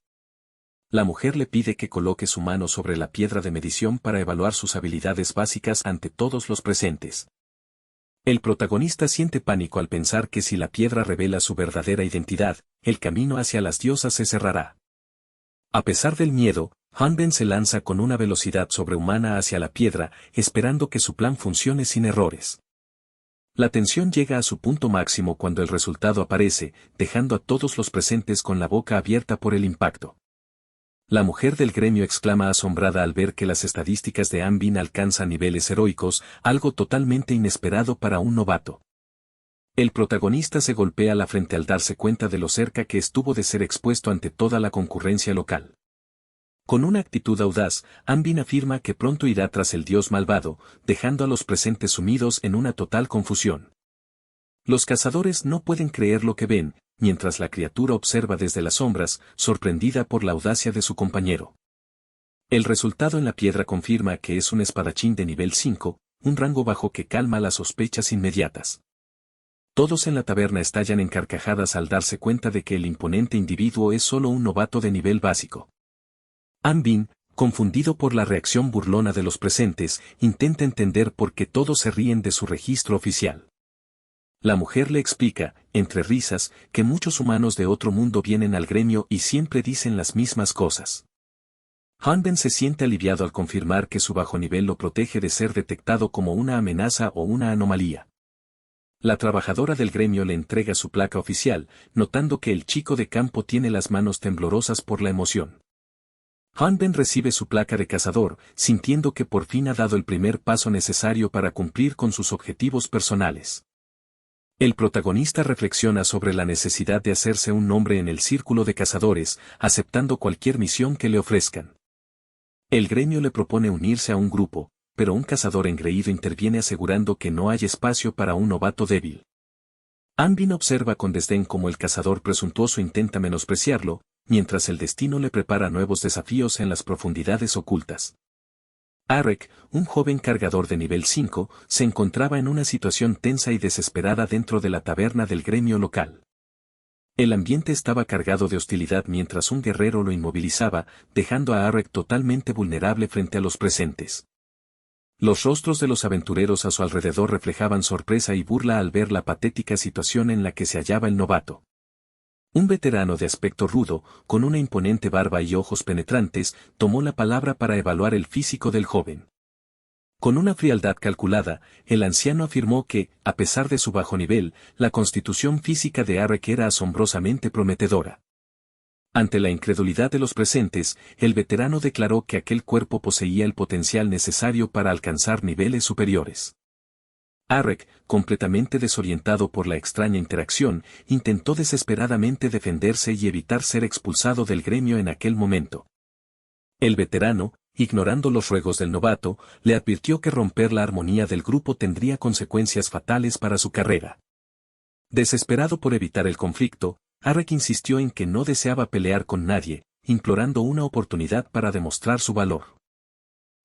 La mujer le pide que coloque su mano sobre la piedra de medición para evaluar sus habilidades básicas ante todos los presentes. El protagonista siente pánico al pensar que si la piedra revela su verdadera identidad, el camino hacia las diosas se cerrará. A pesar del miedo, Hanben se lanza con una velocidad sobrehumana hacia la piedra, esperando que su plan funcione sin errores. La tensión llega a su punto máximo cuando el resultado aparece, dejando a todos los presentes con la boca abierta por el impacto. La mujer del gremio exclama asombrada al ver que las estadísticas de Hanbin alcanzan niveles heroicos, algo totalmente inesperado para un novato. El protagonista se golpea la frente al darse cuenta de lo cerca que estuvo de ser expuesto ante toda la concurrencia local. Con una actitud audaz, Hanbin afirma que pronto irá tras el dios malvado, dejando a los presentes sumidos en una total confusión. Los cazadores no pueden creer lo que ven, mientras la criatura observa desde las sombras, sorprendida por la audacia de su compañero. El resultado en la piedra confirma que es un espadachín de nivel 5, un rango bajo que calma las sospechas inmediatas. Todos en la taberna estallan en carcajadas al darse cuenta de que el imponente individuo es solo un novato de nivel básico. Hanbin, confundido por la reacción burlona de los presentes, intenta entender por qué todos se ríen de su registro oficial. La mujer le explica, entre risas, que muchos humanos de otro mundo vienen al gremio y siempre dicen las mismas cosas. Hanben se siente aliviado al confirmar que su bajo nivel lo protege de ser detectado como una amenaza o una anomalía. La trabajadora del gremio le entrega su placa oficial, notando que el chico de campo tiene las manos temblorosas por la emoción. Hanben recibe su placa de cazador, sintiendo que por fin ha dado el primer paso necesario para cumplir con sus objetivos personales. El protagonista reflexiona sobre la necesidad de hacerse un nombre en el círculo de cazadores, aceptando cualquier misión que le ofrezcan. El gremio le propone unirse a un grupo, pero un cazador engreído interviene asegurando que no hay espacio para un novato débil. Anvin observa con desdén cómo el cazador presuntuoso intenta menospreciarlo, mientras el destino le prepara nuevos desafíos en las profundidades ocultas. Arek, un joven cargador de nivel 5, se encontraba en una situación tensa y desesperada dentro de la taberna del gremio local. El ambiente estaba cargado de hostilidad mientras un guerrero lo inmovilizaba, dejando a Arek totalmente vulnerable frente a los presentes. Los rostros de los aventureros a su alrededor reflejaban sorpresa y burla al ver la patética situación en la que se hallaba el novato. Un veterano de aspecto rudo, con una imponente barba y ojos penetrantes, tomó la palabra para evaluar el físico del joven. Con una frialdad calculada, el anciano afirmó que, a pesar de su bajo nivel, la constitución física de Arek era asombrosamente prometedora. Ante la incredulidad de los presentes, el veterano declaró que aquel cuerpo poseía el potencial necesario para alcanzar niveles superiores. Arek, completamente desorientado por la extraña interacción, intentó desesperadamente defenderse y evitar ser expulsado del gremio en aquel momento. El veterano, ignorando los ruegos del novato, le advirtió que romper la armonía del grupo tendría consecuencias fatales para su carrera. Desesperado por evitar el conflicto, Arek insistió en que no deseaba pelear con nadie, implorando una oportunidad para demostrar su valor.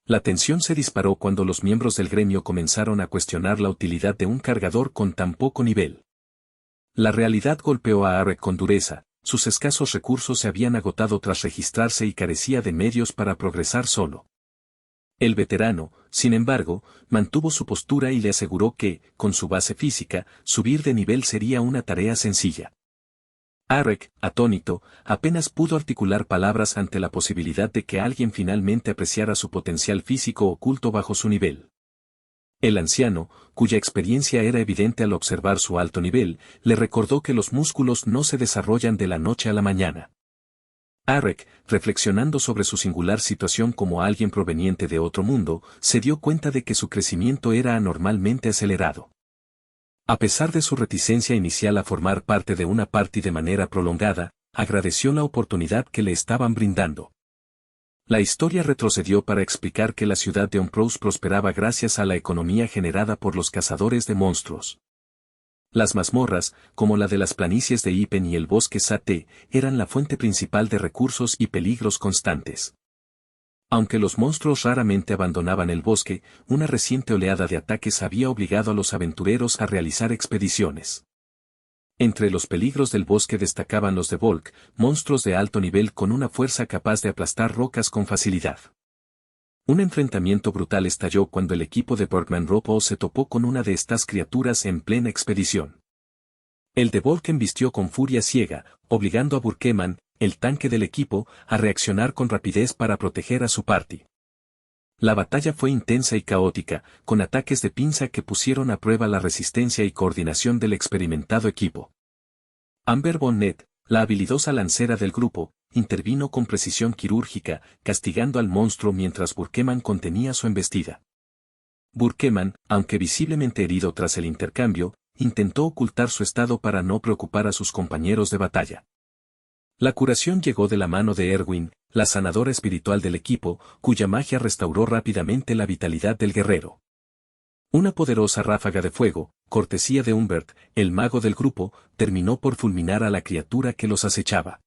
La tensión se disparó cuando los miembros del gremio comenzaron a cuestionar la utilidad de un cargador con tan poco nivel. La realidad golpeó a Arek con dureza, sus escasos recursos se habían agotado tras registrarse y carecía de medios para progresar solo. El veterano, sin embargo, mantuvo su postura y le aseguró que, con su base física, subir de nivel sería una tarea sencilla. Arek, atónito, apenas pudo articular palabras ante la posibilidad de que alguien finalmente apreciara su potencial físico oculto bajo su nivel. El anciano, cuya experiencia era evidente al observar su alto nivel, le recordó que los músculos no se desarrollan de la noche a la mañana. Arek, reflexionando sobre su singular situación como alguien proveniente de otro mundo, se dio cuenta de que su crecimiento era anormalmente acelerado. A pesar de su reticencia inicial a formar parte de una party de manera prolongada, agradeció la oportunidad que le estaban brindando. La historia retrocedió para explicar que la ciudad de Onprous prosperaba gracias a la economía generada por los cazadores de monstruos. Las mazmorras, como la de las planicies de Ipen y el bosque Sate, eran la fuente principal de recursos y peligros constantes. Aunque los monstruos raramente abandonaban el bosque, una reciente oleada de ataques había obligado a los aventureros a realizar expediciones. Entre los peligros del bosque destacaban los de Volk, monstruos de alto nivel con una fuerza capaz de aplastar rocas con facilidad. Un enfrentamiento brutal estalló cuando el equipo de Bergman Ropo se topó con una de estas criaturas en plena expedición. El de Volk embistió con furia ciega, obligando a Burkeman, el tanque del equipo, a reaccionar con rapidez para proteger a su party. La batalla fue intensa y caótica, con ataques de pinza que pusieron a prueba la resistencia y coordinación del experimentado equipo. Amber Bonnet, la habilidosa lancera del grupo, intervino con precisión quirúrgica, castigando al monstruo mientras Burkeman contenía su embestida. Burkeman, aunque visiblemente herido tras el intercambio, intentó ocultar su estado para no preocupar a sus compañeros de batalla. La curación llegó de la mano de Erwin, la sanadora espiritual del equipo, cuya magia restauró rápidamente la vitalidad del guerrero. Una poderosa ráfaga de fuego, cortesía de Humbert, el mago del grupo, terminó por fulminar a la criatura que los acechaba.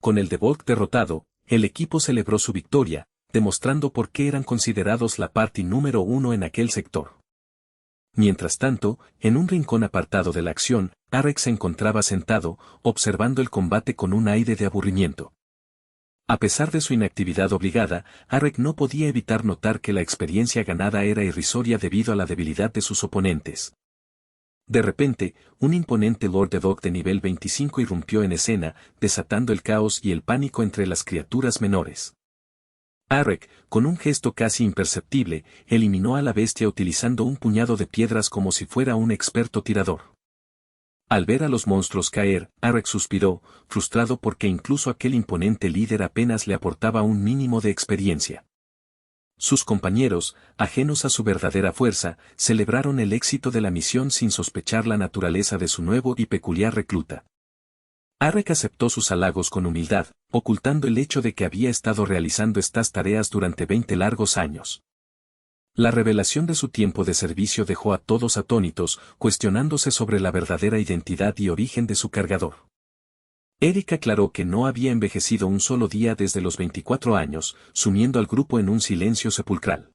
Con el de Volk derrotado, el equipo celebró su victoria, demostrando por qué eran considerados la party número 1 en aquel sector. Mientras tanto, en un rincón apartado de la acción, Arek se encontraba sentado, observando el combate con un aire de aburrimiento. A pesar de su inactividad obligada, Arek no podía evitar notar que la experiencia ganada era irrisoria debido a la debilidad de sus oponentes. De repente, un imponente Lord de Dog de nivel 25 irrumpió en escena, desatando el caos y el pánico entre las criaturas menores. Arek, con un gesto casi imperceptible, eliminó a la bestia utilizando un puñado de piedras como si fuera un experto tirador. Al ver a los monstruos caer, Arek suspiró, frustrado porque incluso aquel imponente líder apenas le aportaba un mínimo de experiencia. Sus compañeros, ajenos a su verdadera fuerza, celebraron el éxito de la misión sin sospechar la naturaleza de su nuevo y peculiar recluta. Arek aceptó sus halagos con humildad, ocultando el hecho de que había estado realizando estas tareas durante 20 largos años. La revelación de su tiempo de servicio dejó a todos atónitos, cuestionándose sobre la verdadera identidad y origen de su cargador. Eric aclaró que no había envejecido un solo día desde los 24 años, sumiendo al grupo en un silencio sepulcral.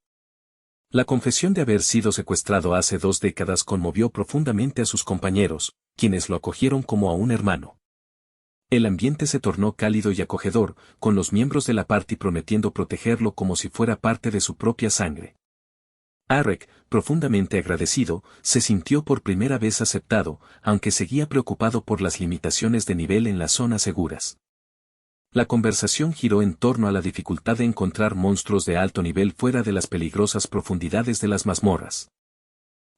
La confesión de haber sido secuestrado hace 2 décadas conmovió profundamente a sus compañeros, quienes lo acogieron como a un hermano. El ambiente se tornó cálido y acogedor, con los miembros de la party prometiendo protegerlo como si fuera parte de su propia sangre. Arek, profundamente agradecido, se sintió por primera vez aceptado, aunque seguía preocupado por las limitaciones de nivel en las zonas seguras. La conversación giró en torno a la dificultad de encontrar monstruos de alto nivel fuera de las peligrosas profundidades de las mazmorras.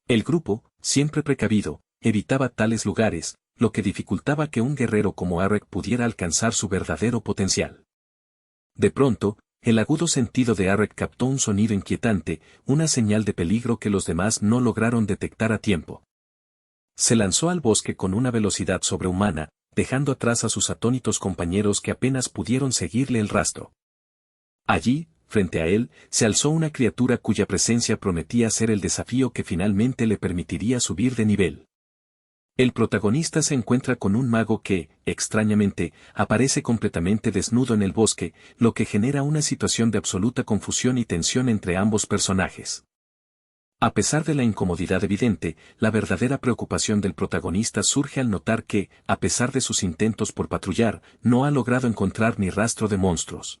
El grupo, siempre precavido, evitaba tales lugares, lo que dificultaba que un guerrero como Arek pudiera alcanzar su verdadero potencial. De pronto, el agudo sentido de Arek captó un sonido inquietante, una señal de peligro que los demás no lograron detectar a tiempo. Se lanzó al bosque con una velocidad sobrehumana, dejando atrás a sus atónitos compañeros que apenas pudieron seguirle el rastro. Allí, frente a él, se alzó una criatura cuya presencia prometía ser el desafío que finalmente le permitiría subir de nivel. El protagonista se encuentra con un mago que, extrañamente, aparece completamente desnudo en el bosque, lo que genera una situación de absoluta confusión y tensión entre ambos personajes. A pesar de la incomodidad evidente, la verdadera preocupación del protagonista surge al notar que, a pesar de sus intentos por patrullar, no ha logrado encontrar ni rastro de monstruos.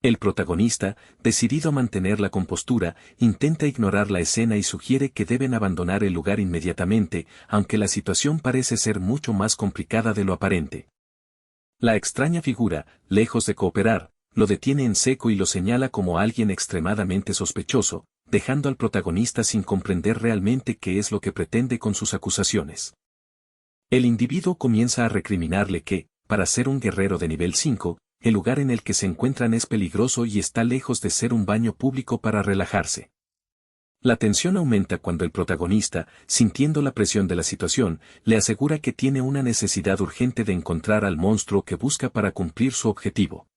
El protagonista, decidido a mantener la compostura, intenta ignorar la escena y sugiere que deben abandonar el lugar inmediatamente, aunque la situación parece ser mucho más complicada de lo aparente. La extraña figura, lejos de cooperar, lo detiene en seco y lo señala como alguien extremadamente sospechoso, dejando al protagonista sin comprender realmente qué es lo que pretende con sus acusaciones. El individuo comienza a recriminarle que, para ser un guerrero de nivel 5, el lugar en el que se encuentran es peligroso y está lejos de ser un baño público para relajarse. La tensión aumenta cuando el protagonista, sintiendo la presión de la situación, le asegura que tiene una necesidad urgente de encontrar al monstruo que busca para cumplir su objetivo.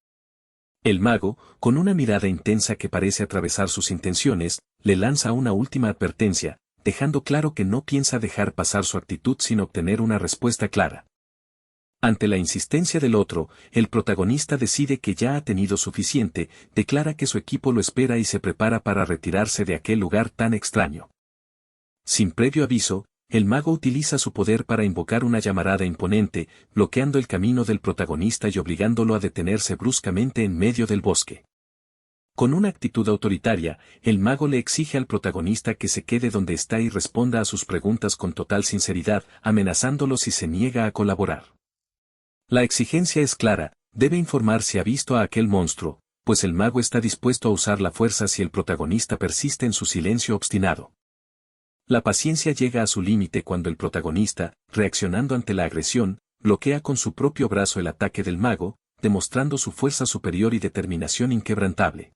El mago, con una mirada intensa que parece atravesar sus intenciones, le lanza una última advertencia, dejando claro que no piensa dejar pasar su actitud sin obtener una respuesta clara. Ante la insistencia del otro, el protagonista decide que ya ha tenido suficiente, declara que su equipo lo espera y se prepara para retirarse de aquel lugar tan extraño. Sin previo aviso, el mago utiliza su poder para invocar una llamarada imponente, bloqueando el camino del protagonista y obligándolo a detenerse bruscamente en medio del bosque. Con una actitud autoritaria, el mago le exige al protagonista que se quede donde está y responda a sus preguntas con total sinceridad, amenazándolo si se niega a colaborar. La exigencia es clara, debe informar si ha visto a aquel monstruo, pues el mago está dispuesto a usar la fuerza si el protagonista persiste en su silencio obstinado. La paciencia llega a su límite cuando el protagonista, reaccionando ante la agresión, bloquea con su propio brazo el ataque del mago, demostrando su fuerza superior y determinación inquebrantable.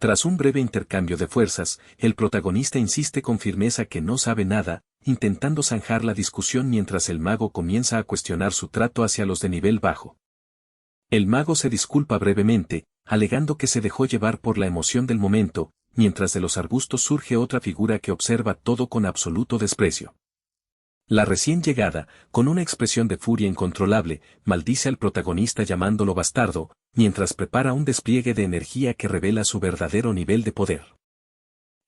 Tras un breve intercambio de fuerzas, el protagonista insiste con firmeza que no sabe nada, intentando zanjar la discusión mientras el mago comienza a cuestionar su trato hacia los de nivel bajo. El mago se disculpa brevemente, alegando que se dejó llevar por la emoción del momento, mientras de los arbustos surge otra figura que observa todo con absoluto desprecio. La recién llegada, con una expresión de furia incontrolable, maldice al protagonista llamándolo bastardo, mientras prepara un despliegue de energía que revela su verdadero nivel de poder.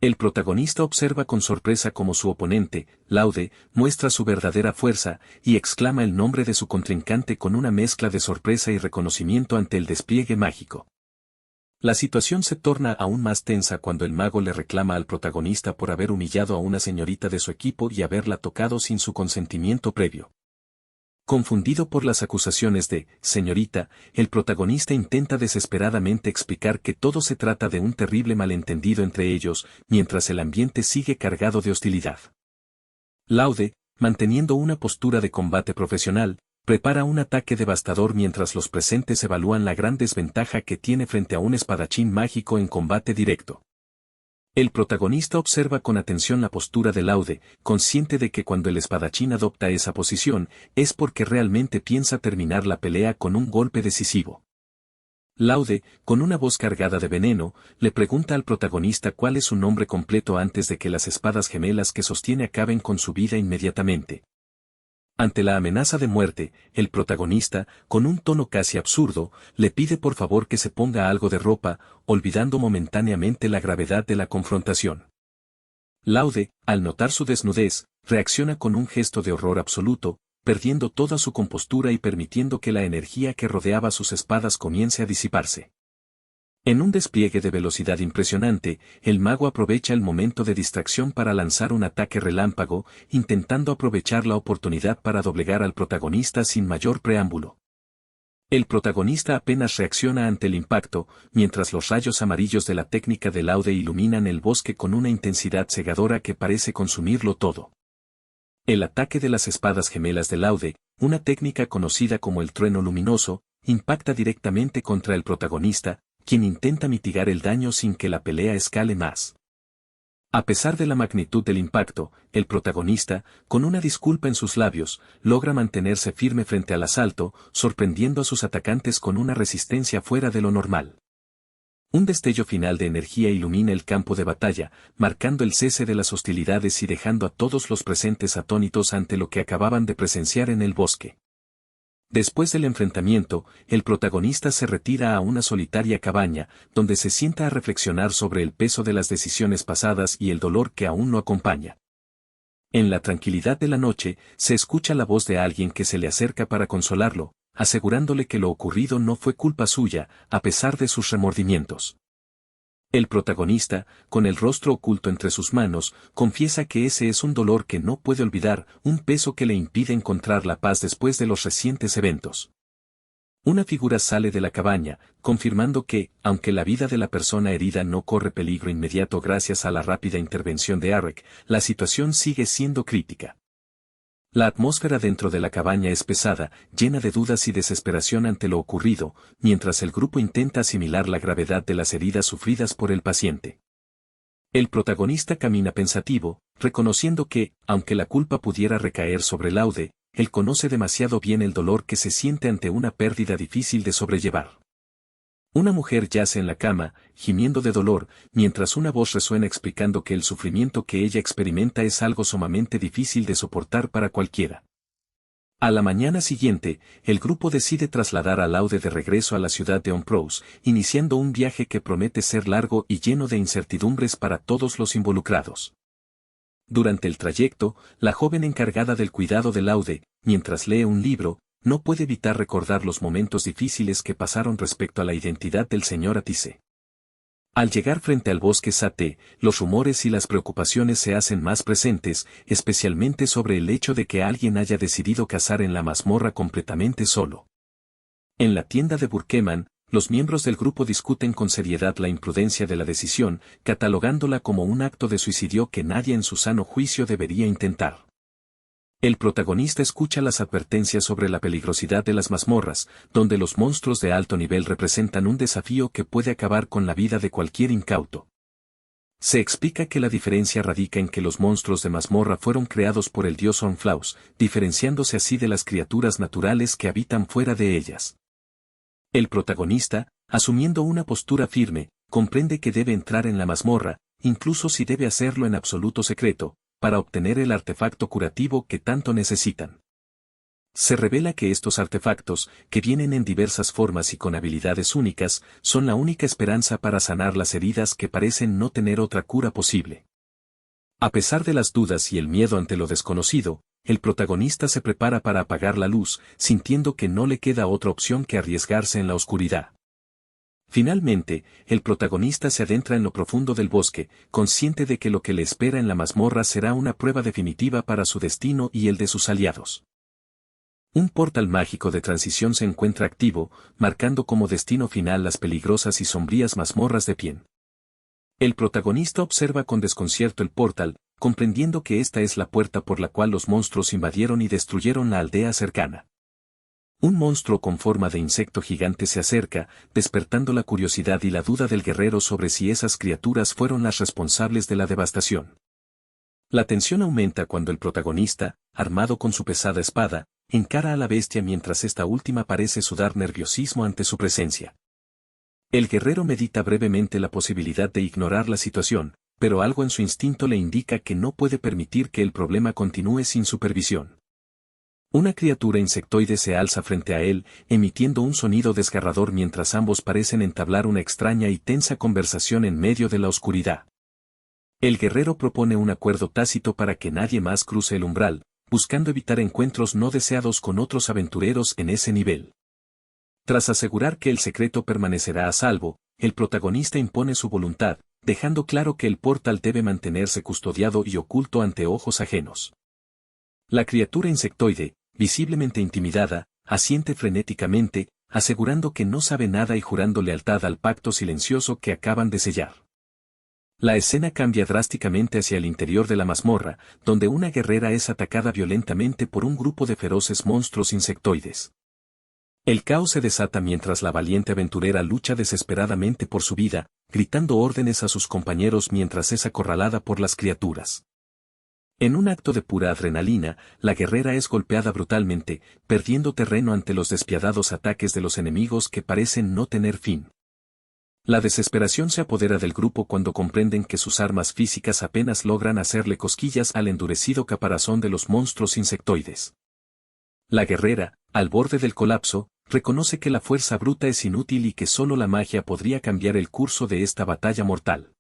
El protagonista observa con sorpresa cómo su oponente, Laude, muestra su verdadera fuerza, y exclama el nombre de su contrincante con una mezcla de sorpresa y reconocimiento ante el despliegue mágico. La situación se torna aún más tensa cuando el mago le reclama al protagonista por haber humillado a una señorita de su equipo y haberla tocado sin su consentimiento previo. Confundido por las acusaciones de señorita, el protagonista intenta desesperadamente explicar que todo se trata de un terrible malentendido entre ellos, mientras el ambiente sigue cargado de hostilidad. Laude, manteniendo una postura de combate profesional, Prepara un ataque devastador mientras los presentes evalúan la gran desventaja que tiene frente a un espadachín mágico en combate directo. El protagonista observa con atención la postura de Laude, consciente de que cuando el espadachín adopta esa posición, es porque realmente piensa terminar la pelea con un golpe decisivo. Laude, con una voz cargada de veneno, le pregunta al protagonista cuál es su nombre completo antes de que las espadas gemelas que sostiene acaben con su vida inmediatamente. Ante la amenaza de muerte, el protagonista, con un tono casi absurdo, le pide por favor que se ponga algo de ropa, olvidando momentáneamente la gravedad de la confrontación. Laude, al notar su desnudez, reacciona con un gesto de horror absoluto, perdiendo toda su compostura y permitiendo que la energía que rodeaba sus espadas comience a disiparse. En un despliegue de velocidad impresionante, el mago aprovecha el momento de distracción para lanzar un ataque relámpago, intentando aprovechar la oportunidad para doblegar al protagonista sin mayor preámbulo. El protagonista apenas reacciona ante el impacto, mientras los rayos amarillos de la técnica de Laude iluminan el bosque con una intensidad cegadora que parece consumirlo todo. El ataque de las espadas gemelas de Laude, una técnica conocida como el trueno luminoso, impacta directamente contra el protagonista, quien intenta mitigar el daño sin que la pelea escale más. A pesar de la magnitud del impacto, el protagonista, con una disculpa en sus labios, logra mantenerse firme frente al asalto, sorprendiendo a sus atacantes con una resistencia fuera de lo normal. Un destello final de energía ilumina el campo de batalla, marcando el cese de las hostilidades y dejando a todos los presentes atónitos ante lo que acababan de presenciar en el bosque. Después del enfrentamiento, el protagonista se retira a una solitaria cabaña, donde se sienta a reflexionar sobre el peso de las decisiones pasadas y el dolor que aún lo acompaña. En la tranquilidad de la noche, se escucha la voz de alguien que se le acerca para consolarlo, asegurándole que lo ocurrido no fue culpa suya, a pesar de sus remordimientos. El protagonista, con el rostro oculto entre sus manos, confiesa que ese es un dolor que no puede olvidar, un peso que le impide encontrar la paz después de los recientes eventos. Una figura sale de la cabaña, confirmando que, aunque la vida de la persona herida no corre peligro inmediato gracias a la rápida intervención de Arek, la situación sigue siendo crítica. La atmósfera dentro de la cabaña es pesada, llena de dudas y desesperación ante lo ocurrido, mientras el grupo intenta asimilar la gravedad de las heridas sufridas por el paciente. El protagonista camina pensativo, reconociendo que, aunque la culpa pudiera recaer sobre Laude, él conoce demasiado bien el dolor que se siente ante una pérdida difícil de sobrellevar. Una mujer yace en la cama, gimiendo de dolor, mientras una voz resuena explicando que el sufrimiento que ella experimenta es algo sumamente difícil de soportar para cualquiera. A la mañana siguiente, el grupo decide trasladar a Laude de regreso a la ciudad de Onprose, iniciando un viaje que promete ser largo y lleno de incertidumbres para todos los involucrados. Durante el trayecto, la joven encargada del cuidado de Laude, mientras lee un libro, no puede evitar recordar los momentos difíciles que pasaron respecto a la identidad del señor Atisse. Al llegar frente al bosque Sate, los rumores y las preocupaciones se hacen más presentes, especialmente sobre el hecho de que alguien haya decidido cazar en la mazmorra completamente solo. En la tienda de Burkeman, los miembros del grupo discuten con seriedad la imprudencia de la decisión, catalogándola como un acto de suicidio que nadie en su sano juicio debería intentar. El protagonista escucha las advertencias sobre la peligrosidad de las mazmorras, donde los monstruos de alto nivel representan un desafío que puede acabar con la vida de cualquier incauto. Se explica que la diferencia radica en que los monstruos de mazmorra fueron creados por el dios Ornflaus, diferenciándose así de las criaturas naturales que habitan fuera de ellas. El protagonista, asumiendo una postura firme, comprende que debe entrar en la mazmorra, incluso si debe hacerlo en absoluto secreto, para obtener el artefacto curativo que tanto necesitan. Se revela que estos artefactos, que vienen en diversas formas y con habilidades únicas, son la única esperanza para sanar las heridas que parecen no tener otra cura posible. A pesar de las dudas y el miedo ante lo desconocido, el protagonista se prepara para apagar la luz, sintiendo que no le queda otra opción que arriesgarse en la oscuridad. Finalmente, el protagonista se adentra en lo profundo del bosque, consciente de que lo que le espera en la mazmorra será una prueba definitiva para su destino y el de sus aliados. Un portal mágico de transición se encuentra activo, marcando como destino final las peligrosas y sombrías mazmorras de Pien. El protagonista observa con desconcierto el portal, comprendiendo que esta es la puerta por la cual los monstruos invadieron y destruyeron la aldea cercana. Un monstruo con forma de insecto gigante se acerca, despertando la curiosidad y la duda del guerrero sobre si esas criaturas fueron las responsables de la devastación. La tensión aumenta cuando el protagonista, armado con su pesada espada, encara a la bestia mientras esta última parece sudar nerviosismo ante su presencia. El guerrero medita brevemente la posibilidad de ignorar la situación, pero algo en su instinto le indica que no puede permitir que el problema continúe sin supervisión. Una criatura insectoide se alza frente a él, emitiendo un sonido desgarrador mientras ambos parecen entablar una extraña y tensa conversación en medio de la oscuridad. El guerrero propone un acuerdo tácito para que nadie más cruce el umbral, buscando evitar encuentros no deseados con otros aventureros en ese nivel. Tras asegurar que el secreto permanecerá a salvo, el protagonista impone su voluntad, dejando claro que el portal debe mantenerse custodiado y oculto ante ojos ajenos. La criatura insectoide, visiblemente intimidada, asiente frenéticamente, asegurando que no sabe nada y jurando lealtad al pacto silencioso que acaban de sellar. La escena cambia drásticamente hacia el interior de la mazmorra, donde una guerrera es atacada violentamente por un grupo de feroces monstruos insectoides. El caos se desata mientras la valiente aventurera lucha desesperadamente por su vida, gritando órdenes a sus compañeros mientras es acorralada por las criaturas. En un acto de pura adrenalina, la guerrera es golpeada brutalmente, perdiendo terreno ante los despiadados ataques de los enemigos que parecen no tener fin. La desesperación se apodera del grupo cuando comprenden que sus armas físicas apenas logran hacerle cosquillas al endurecido caparazón de los monstruos insectoides. La guerrera, al borde del colapso, reconoce que la fuerza bruta es inútil y que solo la magia podría cambiar el curso de esta batalla mortal.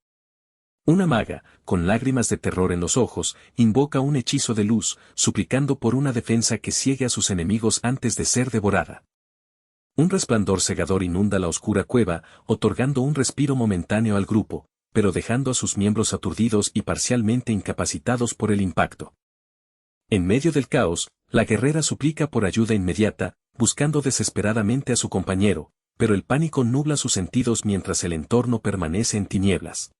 Una maga, con lágrimas de terror en los ojos, invoca un hechizo de luz, suplicando por una defensa que ciegue a sus enemigos antes de ser devorada. Un resplandor cegador inunda la oscura cueva, otorgando un respiro momentáneo al grupo, pero dejando a sus miembros aturdidos y parcialmente incapacitados por el impacto. En medio del caos, la guerrera suplica por ayuda inmediata, buscando desesperadamente a su compañero, pero el pánico nubla sus sentidos mientras el entorno permanece en tinieblas.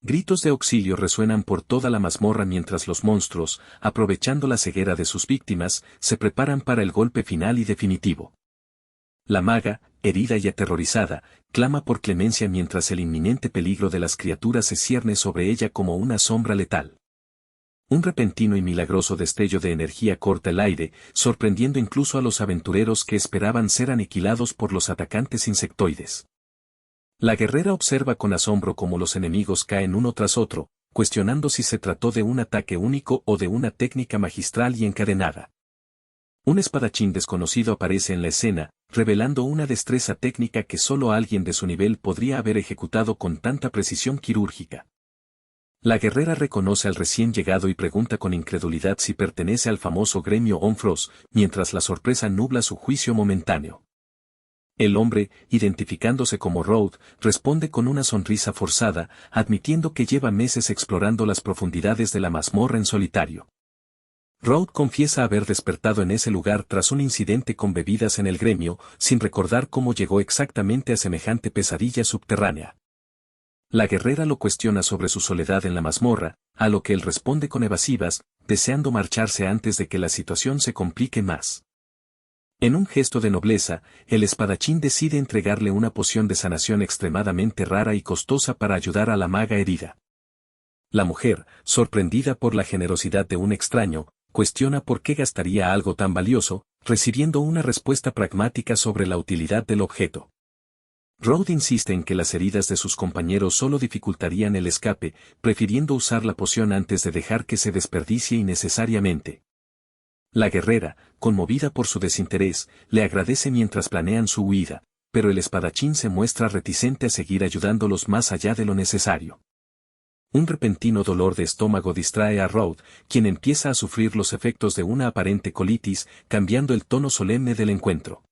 Gritos de auxilio resuenan por toda la mazmorra mientras los monstruos, aprovechando la ceguera de sus víctimas, se preparan para el golpe final y definitivo. La maga, herida y aterrorizada, clama por clemencia mientras el inminente peligro de las criaturas se cierne sobre ella como una sombra letal. Un repentino y milagroso destello de energía corta el aire, sorprendiendo incluso a los aventureros que esperaban ser aniquilados por los atacantes insectoides. La guerrera observa con asombro cómo los enemigos caen uno tras otro, cuestionando si se trató de un ataque único o de una técnica magistral y encadenada. Un espadachín desconocido aparece en la escena, revelando una destreza técnica que solo alguien de su nivel podría haber ejecutado con tanta precisión quirúrgica. La guerrera reconoce al recién llegado y pregunta con incredulidad si pertenece al famoso gremio Onfros, mientras la sorpresa nubla su juicio momentáneo. El hombre, identificándose como Road, responde con una sonrisa forzada, admitiendo que lleva meses explorando las profundidades de la mazmorra en solitario. Road confiesa haber despertado en ese lugar tras un incidente con bebidas en el gremio, sin recordar cómo llegó exactamente a semejante pesadilla subterránea. La guerrera lo cuestiona sobre su soledad en la mazmorra, a lo que él responde con evasivas, deseando marcharse antes de que la situación se complique más. En un gesto de nobleza, el espadachín decide entregarle una poción de sanación extremadamente rara y costosa para ayudar a la maga herida. La mujer, sorprendida por la generosidad de un extraño, cuestiona por qué gastaría algo tan valioso, recibiendo una respuesta pragmática sobre la utilidad del objeto. Road insiste en que las heridas de sus compañeros solo dificultarían el escape, prefiriendo usar la poción antes de dejar que se desperdicie innecesariamente. La guerrera, conmovida por su desinterés, le agradece mientras planean su huida, pero el espadachín se muestra reticente a seguir ayudándolos más allá de lo necesario. Un repentino dolor de estómago distrae a Road, quien empieza a sufrir los efectos de una aparente colitis, cambiando el tono solemne del encuentro.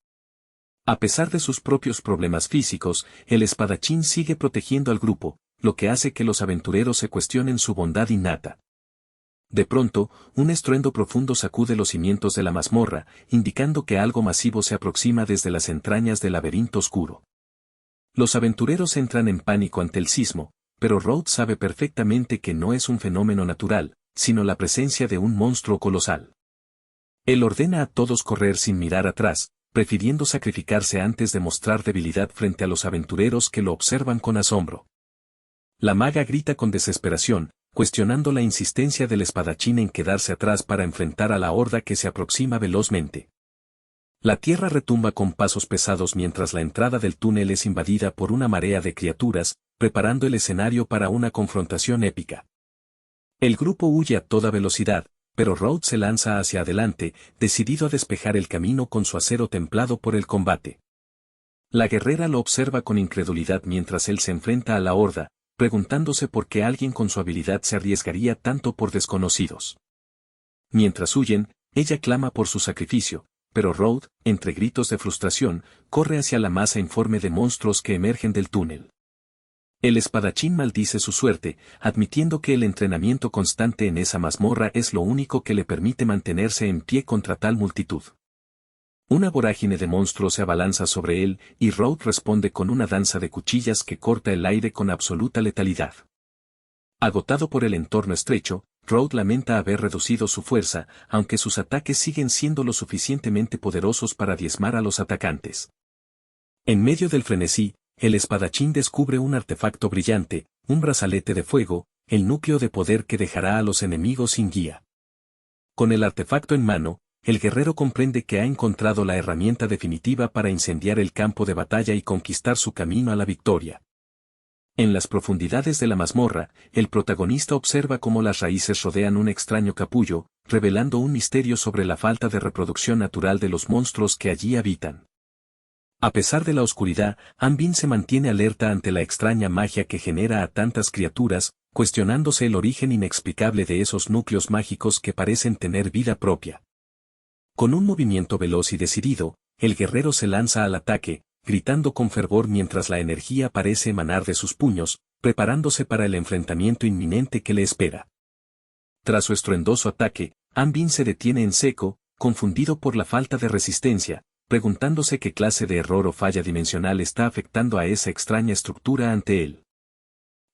A pesar de sus propios problemas físicos, el espadachín sigue protegiendo al grupo, lo que hace que los aventureros se cuestionen su bondad innata. De pronto, un estruendo profundo sacude los cimientos de la mazmorra, indicando que algo masivo se aproxima desde las entrañas del laberinto oscuro. Los aventureros entran en pánico ante el sismo, pero Road sabe perfectamente que no es un fenómeno natural, sino la presencia de un monstruo colosal. Él ordena a todos correr sin mirar atrás, prefiriendo sacrificarse antes de mostrar debilidad frente a los aventureros que lo observan con asombro. La maga grita con desesperación, cuestionando la insistencia del espadachín en quedarse atrás para enfrentar a la horda que se aproxima velozmente. La tierra retumba con pasos pesados mientras la entrada del túnel es invadida por una marea de criaturas, preparando el escenario para una confrontación épica. El grupo huye a toda velocidad, pero Rhodes se lanza hacia adelante, decidido a despejar el camino con su acero templado por el combate. La guerrera lo observa con incredulidad mientras él se enfrenta a la horda, preguntándose por qué alguien con su habilidad se arriesgaría tanto por desconocidos. Mientras huyen, ella clama por su sacrificio, pero Rhodes, entre gritos de frustración, corre hacia la masa informe de monstruos que emergen del túnel. El espadachín maldice su suerte, admitiendo que el entrenamiento constante en esa mazmorra es lo único que le permite mantenerse en pie contra tal multitud. Una vorágine de monstruos se abalanza sobre él, y Rhodes responde con una danza de cuchillas que corta el aire con absoluta letalidad. Agotado por el entorno estrecho, Rhodes lamenta haber reducido su fuerza, aunque sus ataques siguen siendo lo suficientemente poderosos para diezmar a los atacantes. En medio del frenesí, el espadachín descubre un artefacto brillante, un brazalete de fuego, el núcleo de poder que dejará a los enemigos sin guía. Con el artefacto en mano, el guerrero comprende que ha encontrado la herramienta definitiva para incendiar el campo de batalla y conquistar su camino a la victoria. En las profundidades de la mazmorra, el protagonista observa cómo las raíces rodean un extraño capullo, revelando un misterio sobre la falta de reproducción natural de los monstruos que allí habitan. A pesar de la oscuridad, Anbin se mantiene alerta ante la extraña magia que genera a tantas criaturas, cuestionándose el origen inexplicable de esos núcleos mágicos que parecen tener vida propia. Con un movimiento veloz y decidido, el guerrero se lanza al ataque, gritando con fervor mientras la energía parece emanar de sus puños, preparándose para el enfrentamiento inminente que le espera. Tras su estruendoso ataque, Anbin se detiene en seco, confundido por la falta de resistencia, preguntándose qué clase de error o falla dimensional está afectando a esa extraña estructura ante él.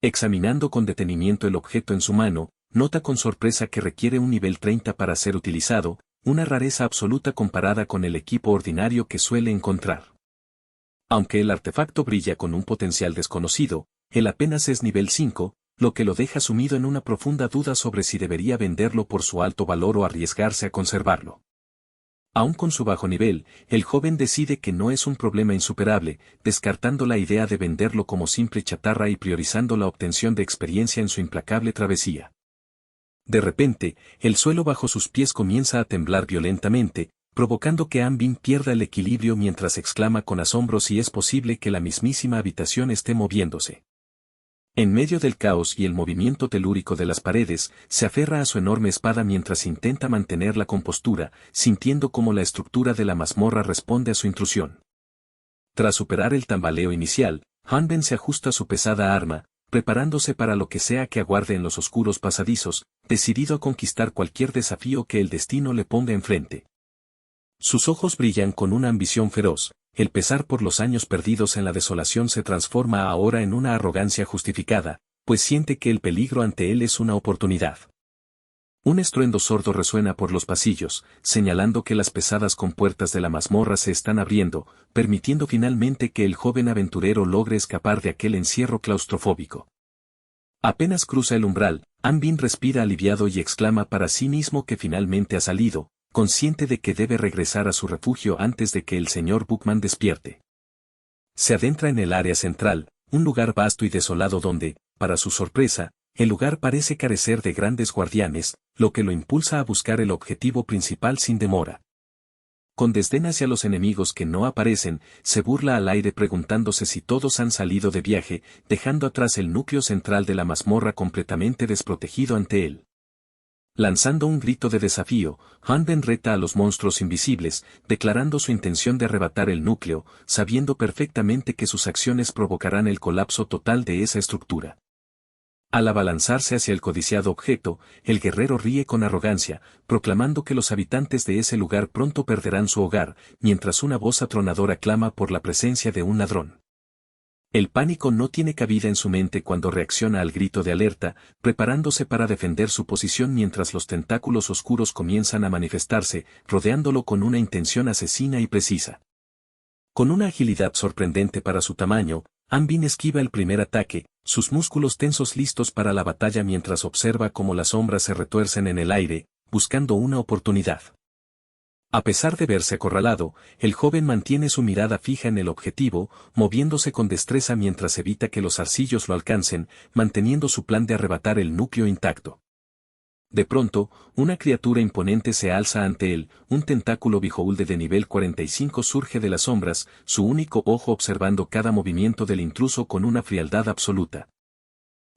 Examinando con detenimiento el objeto en su mano, nota con sorpresa que requiere un nivel 30 para ser utilizado, una rareza absoluta comparada con el equipo ordinario que suele encontrar. Aunque el artefacto brilla con un potencial desconocido, él apenas es nivel 5, lo que lo deja sumido en una profunda duda sobre si debería venderlo por su alto valor o arriesgarse a conservarlo. Aún con su bajo nivel, el joven decide que no es un problema insuperable, descartando la idea de venderlo como simple chatarra y priorizando la obtención de experiencia en su implacable travesía. De repente, el suelo bajo sus pies comienza a temblar violentamente, provocando que Anbin pierda el equilibrio mientras exclama con asombro si es posible que la mismísima habitación esté moviéndose. En medio del caos y el movimiento telúrico de las paredes, se aferra a su enorme espada mientras intenta mantener la compostura, sintiendo cómo la estructura de la mazmorra responde a su intrusión. Tras superar el tambaleo inicial, Anbin se ajusta a su pesada arma, preparándose para lo que sea que aguarde en los oscuros pasadizos, decidido a conquistar cualquier desafío que el destino le ponga enfrente. Sus ojos brillan con una ambición feroz, el pesar por los años perdidos en la desolación se transforma ahora en una arrogancia justificada, pues siente que el peligro ante él es una oportunidad. Un estruendo sordo resuena por los pasillos, señalando que las pesadas compuertas de la mazmorra se están abriendo, permitiendo finalmente que el joven aventurero logre escapar de aquel encierro claustrofóbico. Apenas cruza el umbral, Anbin respira aliviado y exclama para sí mismo que finalmente ha salido, consciente de que debe regresar a su refugio antes de que el señor Bookman despierte. Se adentra en el área central, un lugar vasto y desolado donde, para su sorpresa, el lugar parece carecer de grandes guardianes, lo que lo impulsa a buscar el objetivo principal sin demora. Con desdén hacia los enemigos que no aparecen, se burla al aire preguntándose si todos han salido de viaje, dejando atrás el núcleo central de la mazmorra completamente desprotegido ante él. Lanzando un grito de desafío, Anbin reta a los monstruos invisibles, declarando su intención de arrebatar el núcleo, sabiendo perfectamente que sus acciones provocarán el colapso total de esa estructura. Al abalanzarse hacia el codiciado objeto, el guerrero ríe con arrogancia, proclamando que los habitantes de ese lugar pronto perderán su hogar, mientras una voz atronadora clama por la presencia de un ladrón. El pánico no tiene cabida en su mente cuando reacciona al grito de alerta, preparándose para defender su posición mientras los tentáculos oscuros comienzan a manifestarse, rodeándolo con una intención asesina y precisa. Con una agilidad sorprendente para su tamaño, Anbin esquiva el primer ataque, sus músculos tensos listos para la batalla mientras observa cómo las sombras se retuercen en el aire, buscando una oportunidad. A pesar de verse acorralado, el joven mantiene su mirada fija en el objetivo, moviéndose con destreza mientras evita que los arcillos lo alcancen, manteniendo su plan de arrebatar el núcleo intacto. De pronto, una criatura imponente se alza ante él, un tentáculo Beholder de nivel 45 surge de las sombras, su único ojo observando cada movimiento del intruso con una frialdad absoluta.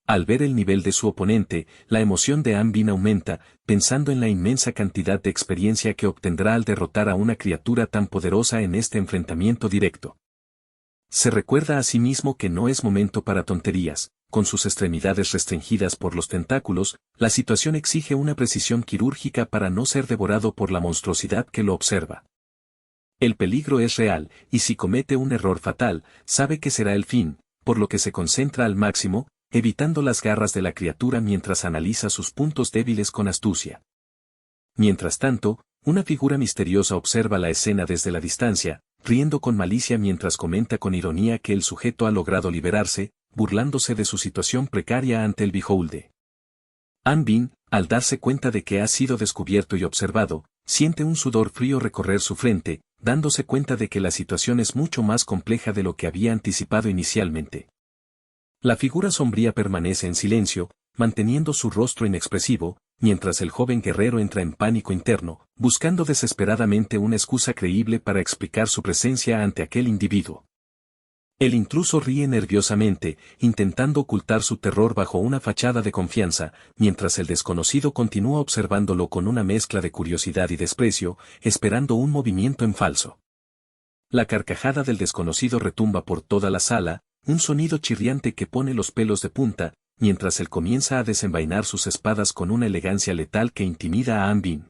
Al ver el nivel de su oponente, la emoción de Anbin aumenta, pensando en la inmensa cantidad de experiencia que obtendrá al derrotar a una criatura tan poderosa en este enfrentamiento directo. Se recuerda a sí mismo que no es momento para tonterías, con sus extremidades restringidas por los tentáculos, la situación exige una precisión quirúrgica para no ser devorado por la monstruosidad que lo observa. El peligro es real, y si comete un error fatal, sabe que será el fin, por lo que se concentra al máximo, evitando las garras de la criatura mientras analiza sus puntos débiles con astucia. Mientras tanto, una figura misteriosa observa la escena desde la distancia, riendo con malicia mientras comenta con ironía que el sujeto ha logrado liberarse, burlándose de su situación precaria ante el Beholder. Anbin, al darse cuenta de que ha sido descubierto y observado, siente un sudor frío recorrer su frente, dándose cuenta de que la situación es mucho más compleja de lo que había anticipado inicialmente. La figura sombría permanece en silencio, manteniendo su rostro inexpresivo, mientras el joven guerrero entra en pánico interno, buscando desesperadamente una excusa creíble para explicar su presencia ante aquel individuo. El intruso ríe nerviosamente, intentando ocultar su terror bajo una fachada de confianza, mientras el desconocido continúa observándolo con una mezcla de curiosidad y desprecio, esperando un movimiento en falso. La carcajada del desconocido retumba por toda la sala, un sonido chirriante que pone los pelos de punta, mientras él comienza a desenvainar sus espadas con una elegancia letal que intimida a Anbin.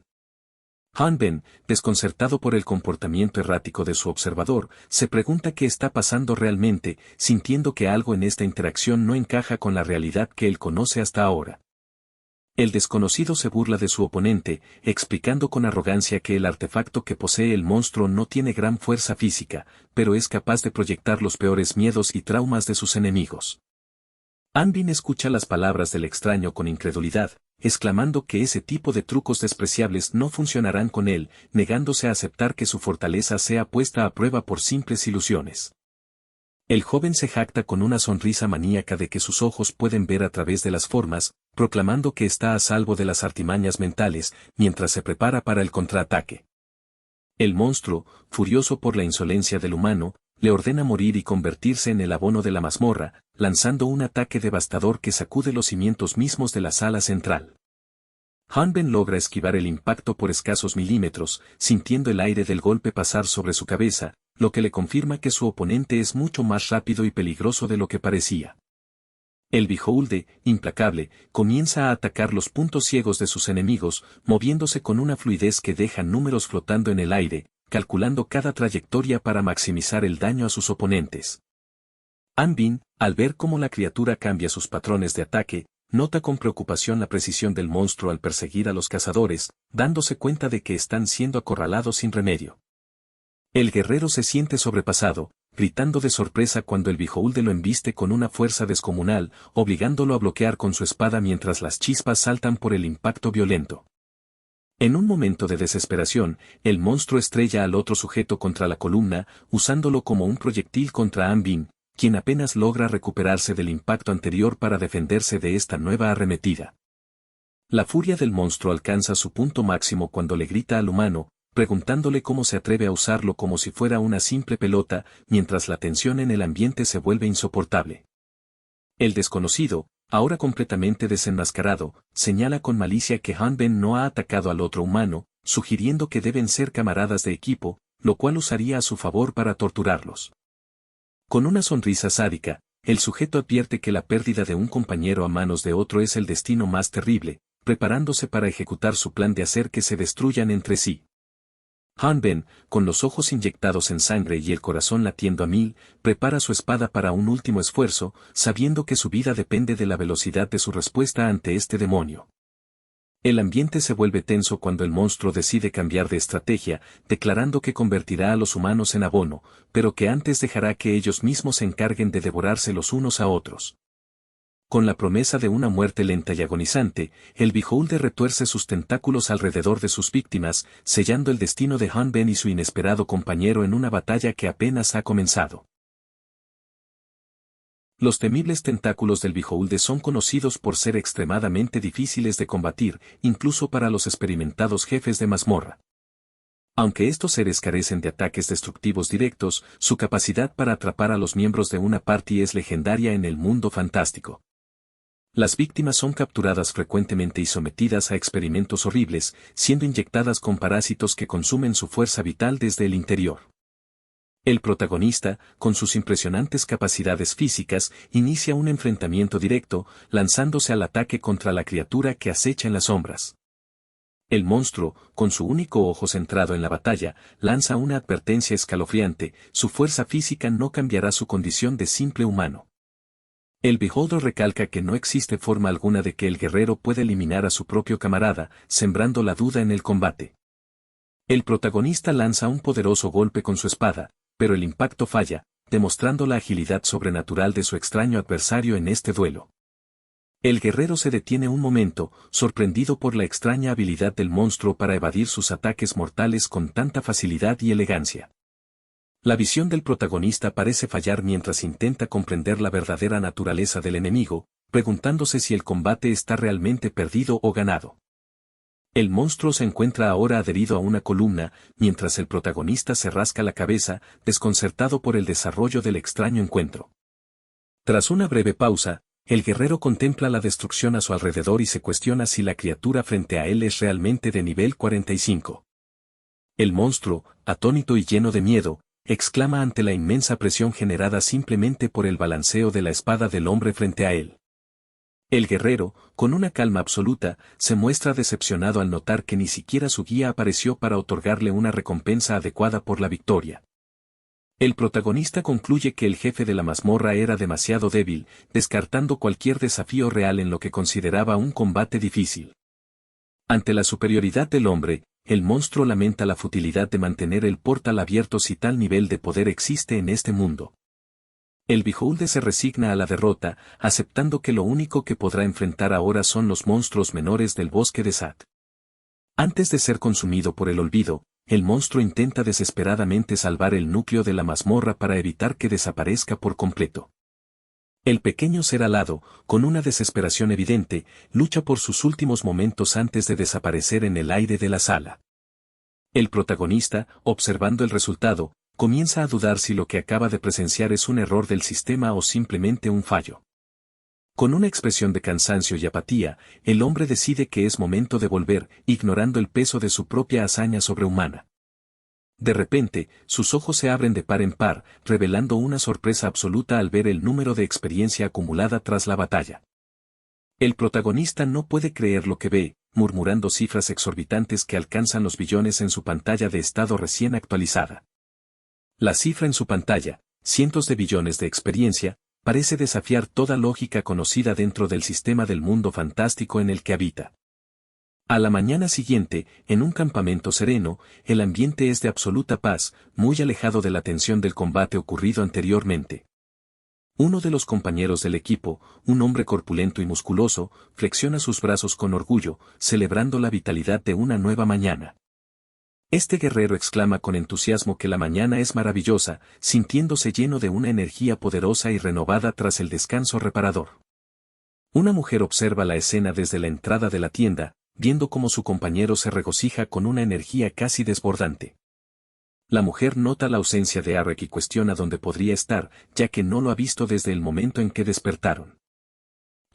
Anbin, desconcertado por el comportamiento errático de su observador, se pregunta qué está pasando realmente, sintiendo que algo en esta interacción no encaja con la realidad que él conoce hasta ahora. El desconocido se burla de su oponente, explicando con arrogancia que el artefacto que posee el monstruo no tiene gran fuerza física, pero es capaz de proyectar los peores miedos y traumas de sus enemigos. Anbin escucha las palabras del extraño con incredulidad, exclamando que ese tipo de trucos despreciables no funcionarán con él, negándose a aceptar que su fortaleza sea puesta a prueba por simples ilusiones. El joven se jacta con una sonrisa maníaca de que sus ojos pueden ver a través de las formas, proclamando que está a salvo de las artimañas mentales, mientras se prepara para el contraataque. El monstruo, furioso por la insolencia del humano, le ordena morir y convertirse en el abono de la mazmorra, lanzando un ataque devastador que sacude los cimientos mismos de la sala central. Anbin logra esquivar el impacto por escasos milímetros, sintiendo el aire del golpe pasar sobre su cabeza, lo que le confirma que su oponente es mucho más rápido y peligroso de lo que parecía. El Beholder, implacable, comienza a atacar los puntos ciegos de sus enemigos, moviéndose con una fluidez que deja números flotando en el aire, calculando cada trayectoria para maximizar el daño a sus oponentes. Anbin, al ver cómo la criatura cambia sus patrones de ataque, nota con preocupación la precisión del monstruo al perseguir a los cazadores, dándose cuenta de que están siendo acorralados sin remedio. El guerrero se siente sobrepasado, gritando de sorpresa cuando el Beholder lo embiste con una fuerza descomunal, obligándolo a bloquear con su espada mientras las chispas saltan por el impacto violento. En un momento de desesperación, el monstruo estrella al otro sujeto contra la columna, usándolo como un proyectil contra Anbin, quien apenas logra recuperarse del impacto anterior para defenderse de esta nueva arremetida. La furia del monstruo alcanza su punto máximo cuando le grita al humano, preguntándole cómo se atreve a usarlo como si fuera una simple pelota, mientras la tensión en el ambiente se vuelve insoportable. El desconocido, ahora completamente desenmascarado, señala con malicia que Anbin no ha atacado al otro humano, sugiriendo que deben ser camaradas de equipo, lo cual usaría a su favor para torturarlos. Con una sonrisa sádica, el sujeto advierte que la pérdida de un compañero a manos de otro es el destino más terrible, preparándose para ejecutar su plan de hacer que se destruyan entre sí. Anbin, con los ojos inyectados en sangre y el corazón latiendo a mil, prepara su espada para un último esfuerzo, sabiendo que su vida depende de la velocidad de su respuesta ante este demonio. El ambiente se vuelve tenso cuando el monstruo decide cambiar de estrategia, declarando que convertirá a los humanos en abono, pero que antes dejará que ellos mismos se encarguen de devorarse los unos a otros. Con la promesa de una muerte lenta y agonizante, el Beholder retuerce sus tentáculos alrededor de sus víctimas, sellando el destino de Han Ben y su inesperado compañero en una batalla que apenas ha comenzado. Los temibles tentáculos del Beholder son conocidos por ser extremadamente difíciles de combatir, incluso para los experimentados jefes de mazmorra. Aunque estos seres carecen de ataques destructivos directos, su capacidad para atrapar a los miembros de una party es legendaria en el mundo fantástico. Las víctimas son capturadas frecuentemente y sometidas a experimentos horribles, siendo inyectadas con parásitos que consumen su fuerza vital desde el interior. El protagonista, con sus impresionantes capacidades físicas, inicia un enfrentamiento directo, lanzándose al ataque contra la criatura que acecha en las sombras. El monstruo, con su único ojo centrado en la batalla, lanza una advertencia escalofriante: su fuerza física no cambiará su condición de simple humano. El Beholder recalca que no existe forma alguna de que el guerrero pueda eliminar a su propio camarada, sembrando la duda en el combate. El protagonista lanza un poderoso golpe con su espada, pero el impacto falla, demostrando la agilidad sobrenatural de su extraño adversario en este duelo. El guerrero se detiene un momento, sorprendido por la extraña habilidad del monstruo para evadir sus ataques mortales con tanta facilidad y elegancia. La visión del protagonista parece fallar mientras intenta comprender la verdadera naturaleza del enemigo, preguntándose si el combate está realmente perdido o ganado. El monstruo se encuentra ahora adherido a una columna, mientras el protagonista se rasca la cabeza, desconcertado por el desarrollo del extraño encuentro. Tras una breve pausa, el guerrero contempla la destrucción a su alrededor y se cuestiona si la criatura frente a él es realmente de nivel 45. El monstruo, atónito y lleno de miedo, exclama ante la inmensa presión generada simplemente por el balanceo de la espada del hombre frente a él. El guerrero, con una calma absoluta, se muestra decepcionado al notar que ni siquiera su guía apareció para otorgarle una recompensa adecuada por la victoria. El protagonista concluye que el jefe de la mazmorra era demasiado débil, descartando cualquier desafío real en lo que consideraba un combate difícil. Ante la superioridad del hombre, el monstruo lamenta la futilidad de mantener el portal abierto si tal nivel de poder existe en este mundo. El Beholder se resigna a la derrota, aceptando que lo único que podrá enfrentar ahora son los monstruos menores del bosque de Sat. Antes de ser consumido por el olvido, el monstruo intenta desesperadamente salvar el núcleo de la mazmorra para evitar que desaparezca por completo. El pequeño ser alado, con una desesperación evidente, lucha por sus últimos momentos antes de desaparecer en el aire de la sala. El protagonista, observando el resultado, comienza a dudar si lo que acaba de presenciar es un error del sistema o simplemente un fallo. Con una expresión de cansancio y apatía, el hombre decide que es momento de volver, ignorando el peso de su propia hazaña sobrehumana. De repente, sus ojos se abren de par en par, revelando una sorpresa absoluta al ver el número de experiencia acumulada tras la batalla. El protagonista no puede creer lo que ve, murmurando cifras exorbitantes que alcanzan los billones en su pantalla de estado recién actualizada. La cifra en su pantalla, cientos de billones de experiencia, parece desafiar toda lógica conocida dentro del sistema del mundo fantástico en el que habita. A la mañana siguiente, en un campamento sereno, el ambiente es de absoluta paz, muy alejado de la tensión del combate ocurrido anteriormente. Uno de los compañeros del equipo, un hombre corpulento y musculoso, flexiona sus brazos con orgullo, celebrando la vitalidad de una nueva mañana. Este guerrero exclama con entusiasmo que la mañana es maravillosa, sintiéndose lleno de una energía poderosa y renovada tras el descanso reparador. Una mujer observa la escena desde la entrada de la tienda, viendo cómo su compañero se regocija con una energía casi desbordante. La mujer nota la ausencia de Arek y cuestiona dónde podría estar, ya que no lo ha visto desde el momento en que despertaron.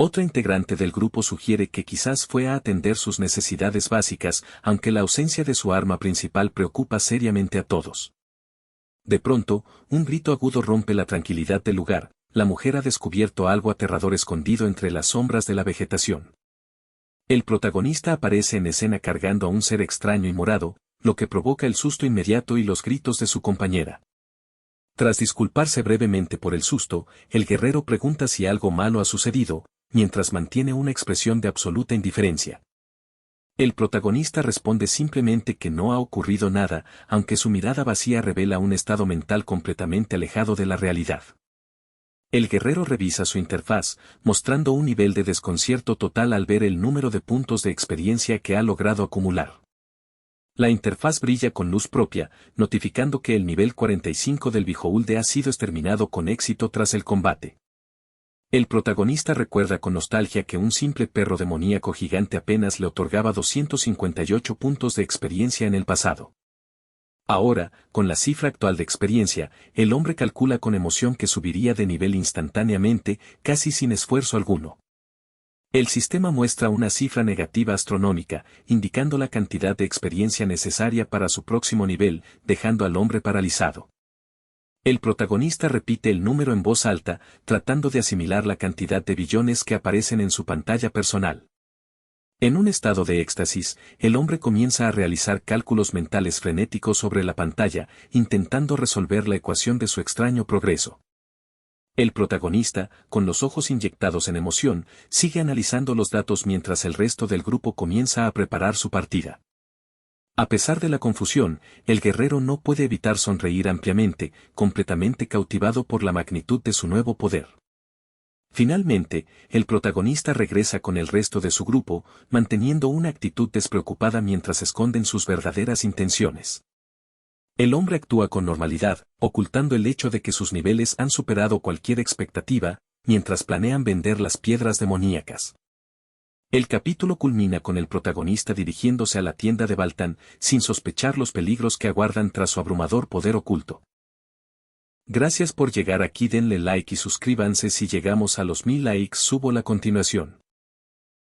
Otra integrante del grupo sugiere que quizás fue a atender sus necesidades básicas, aunque la ausencia de su arma principal preocupa seriamente a todos. De pronto, un grito agudo rompe la tranquilidad del lugar. La mujer ha descubierto algo aterrador escondido entre las sombras de la vegetación. El protagonista aparece en escena cargando a un ser extraño y morado, lo que provoca el susto inmediato y los gritos de su compañera. Tras disculparse brevemente por el susto, el guerrero pregunta si algo malo ha sucedido, mientras mantiene una expresión de absoluta indiferencia. El protagonista responde simplemente que no ha ocurrido nada, aunque su mirada vacía revela un estado mental completamente alejado de la realidad. El guerrero revisa su interfaz, mostrando un nivel de desconcierto total al ver el número de puntos de experiencia que ha logrado acumular. La interfaz brilla con luz propia, notificando que el nivel 45 del Beholder ha sido exterminado con éxito tras el combate. El protagonista recuerda con nostalgia que un simple perro demoníaco gigante apenas le otorgaba 258 puntos de experiencia en el pasado. Ahora, con la cifra actual de experiencia, el hombre calcula con emoción que subiría de nivel instantáneamente, casi sin esfuerzo alguno. El sistema muestra una cifra negativa astronómica, indicando la cantidad de experiencia necesaria para su próximo nivel, dejando al hombre paralizado. El protagonista repite el número en voz alta, tratando de asimilar la cantidad de billones que aparecen en su pantalla personal. En un estado de éxtasis, el hombre comienza a realizar cálculos mentales frenéticos sobre la pantalla, intentando resolver la ecuación de su extraño progreso. El protagonista, con los ojos inyectados en emoción, sigue analizando los datos mientras el resto del grupo comienza a preparar su partida. A pesar de la confusión, el guerrero no puede evitar sonreír ampliamente, completamente cautivado por la magnitud de su nuevo poder. Finalmente, el protagonista regresa con el resto de su grupo, manteniendo una actitud despreocupada mientras esconden sus verdaderas intenciones. El hombre actúa con normalidad, ocultando el hecho de que sus niveles han superado cualquier expectativa, mientras planean vender las piedras demoníacas. El capítulo culmina con el protagonista dirigiéndose a la tienda de Baltan, sin sospechar los peligros que aguardan tras su abrumador poder oculto. Gracias por llegar aquí, denle like y suscríbanse. Si llegamos a los 1000 likes subo la continuación.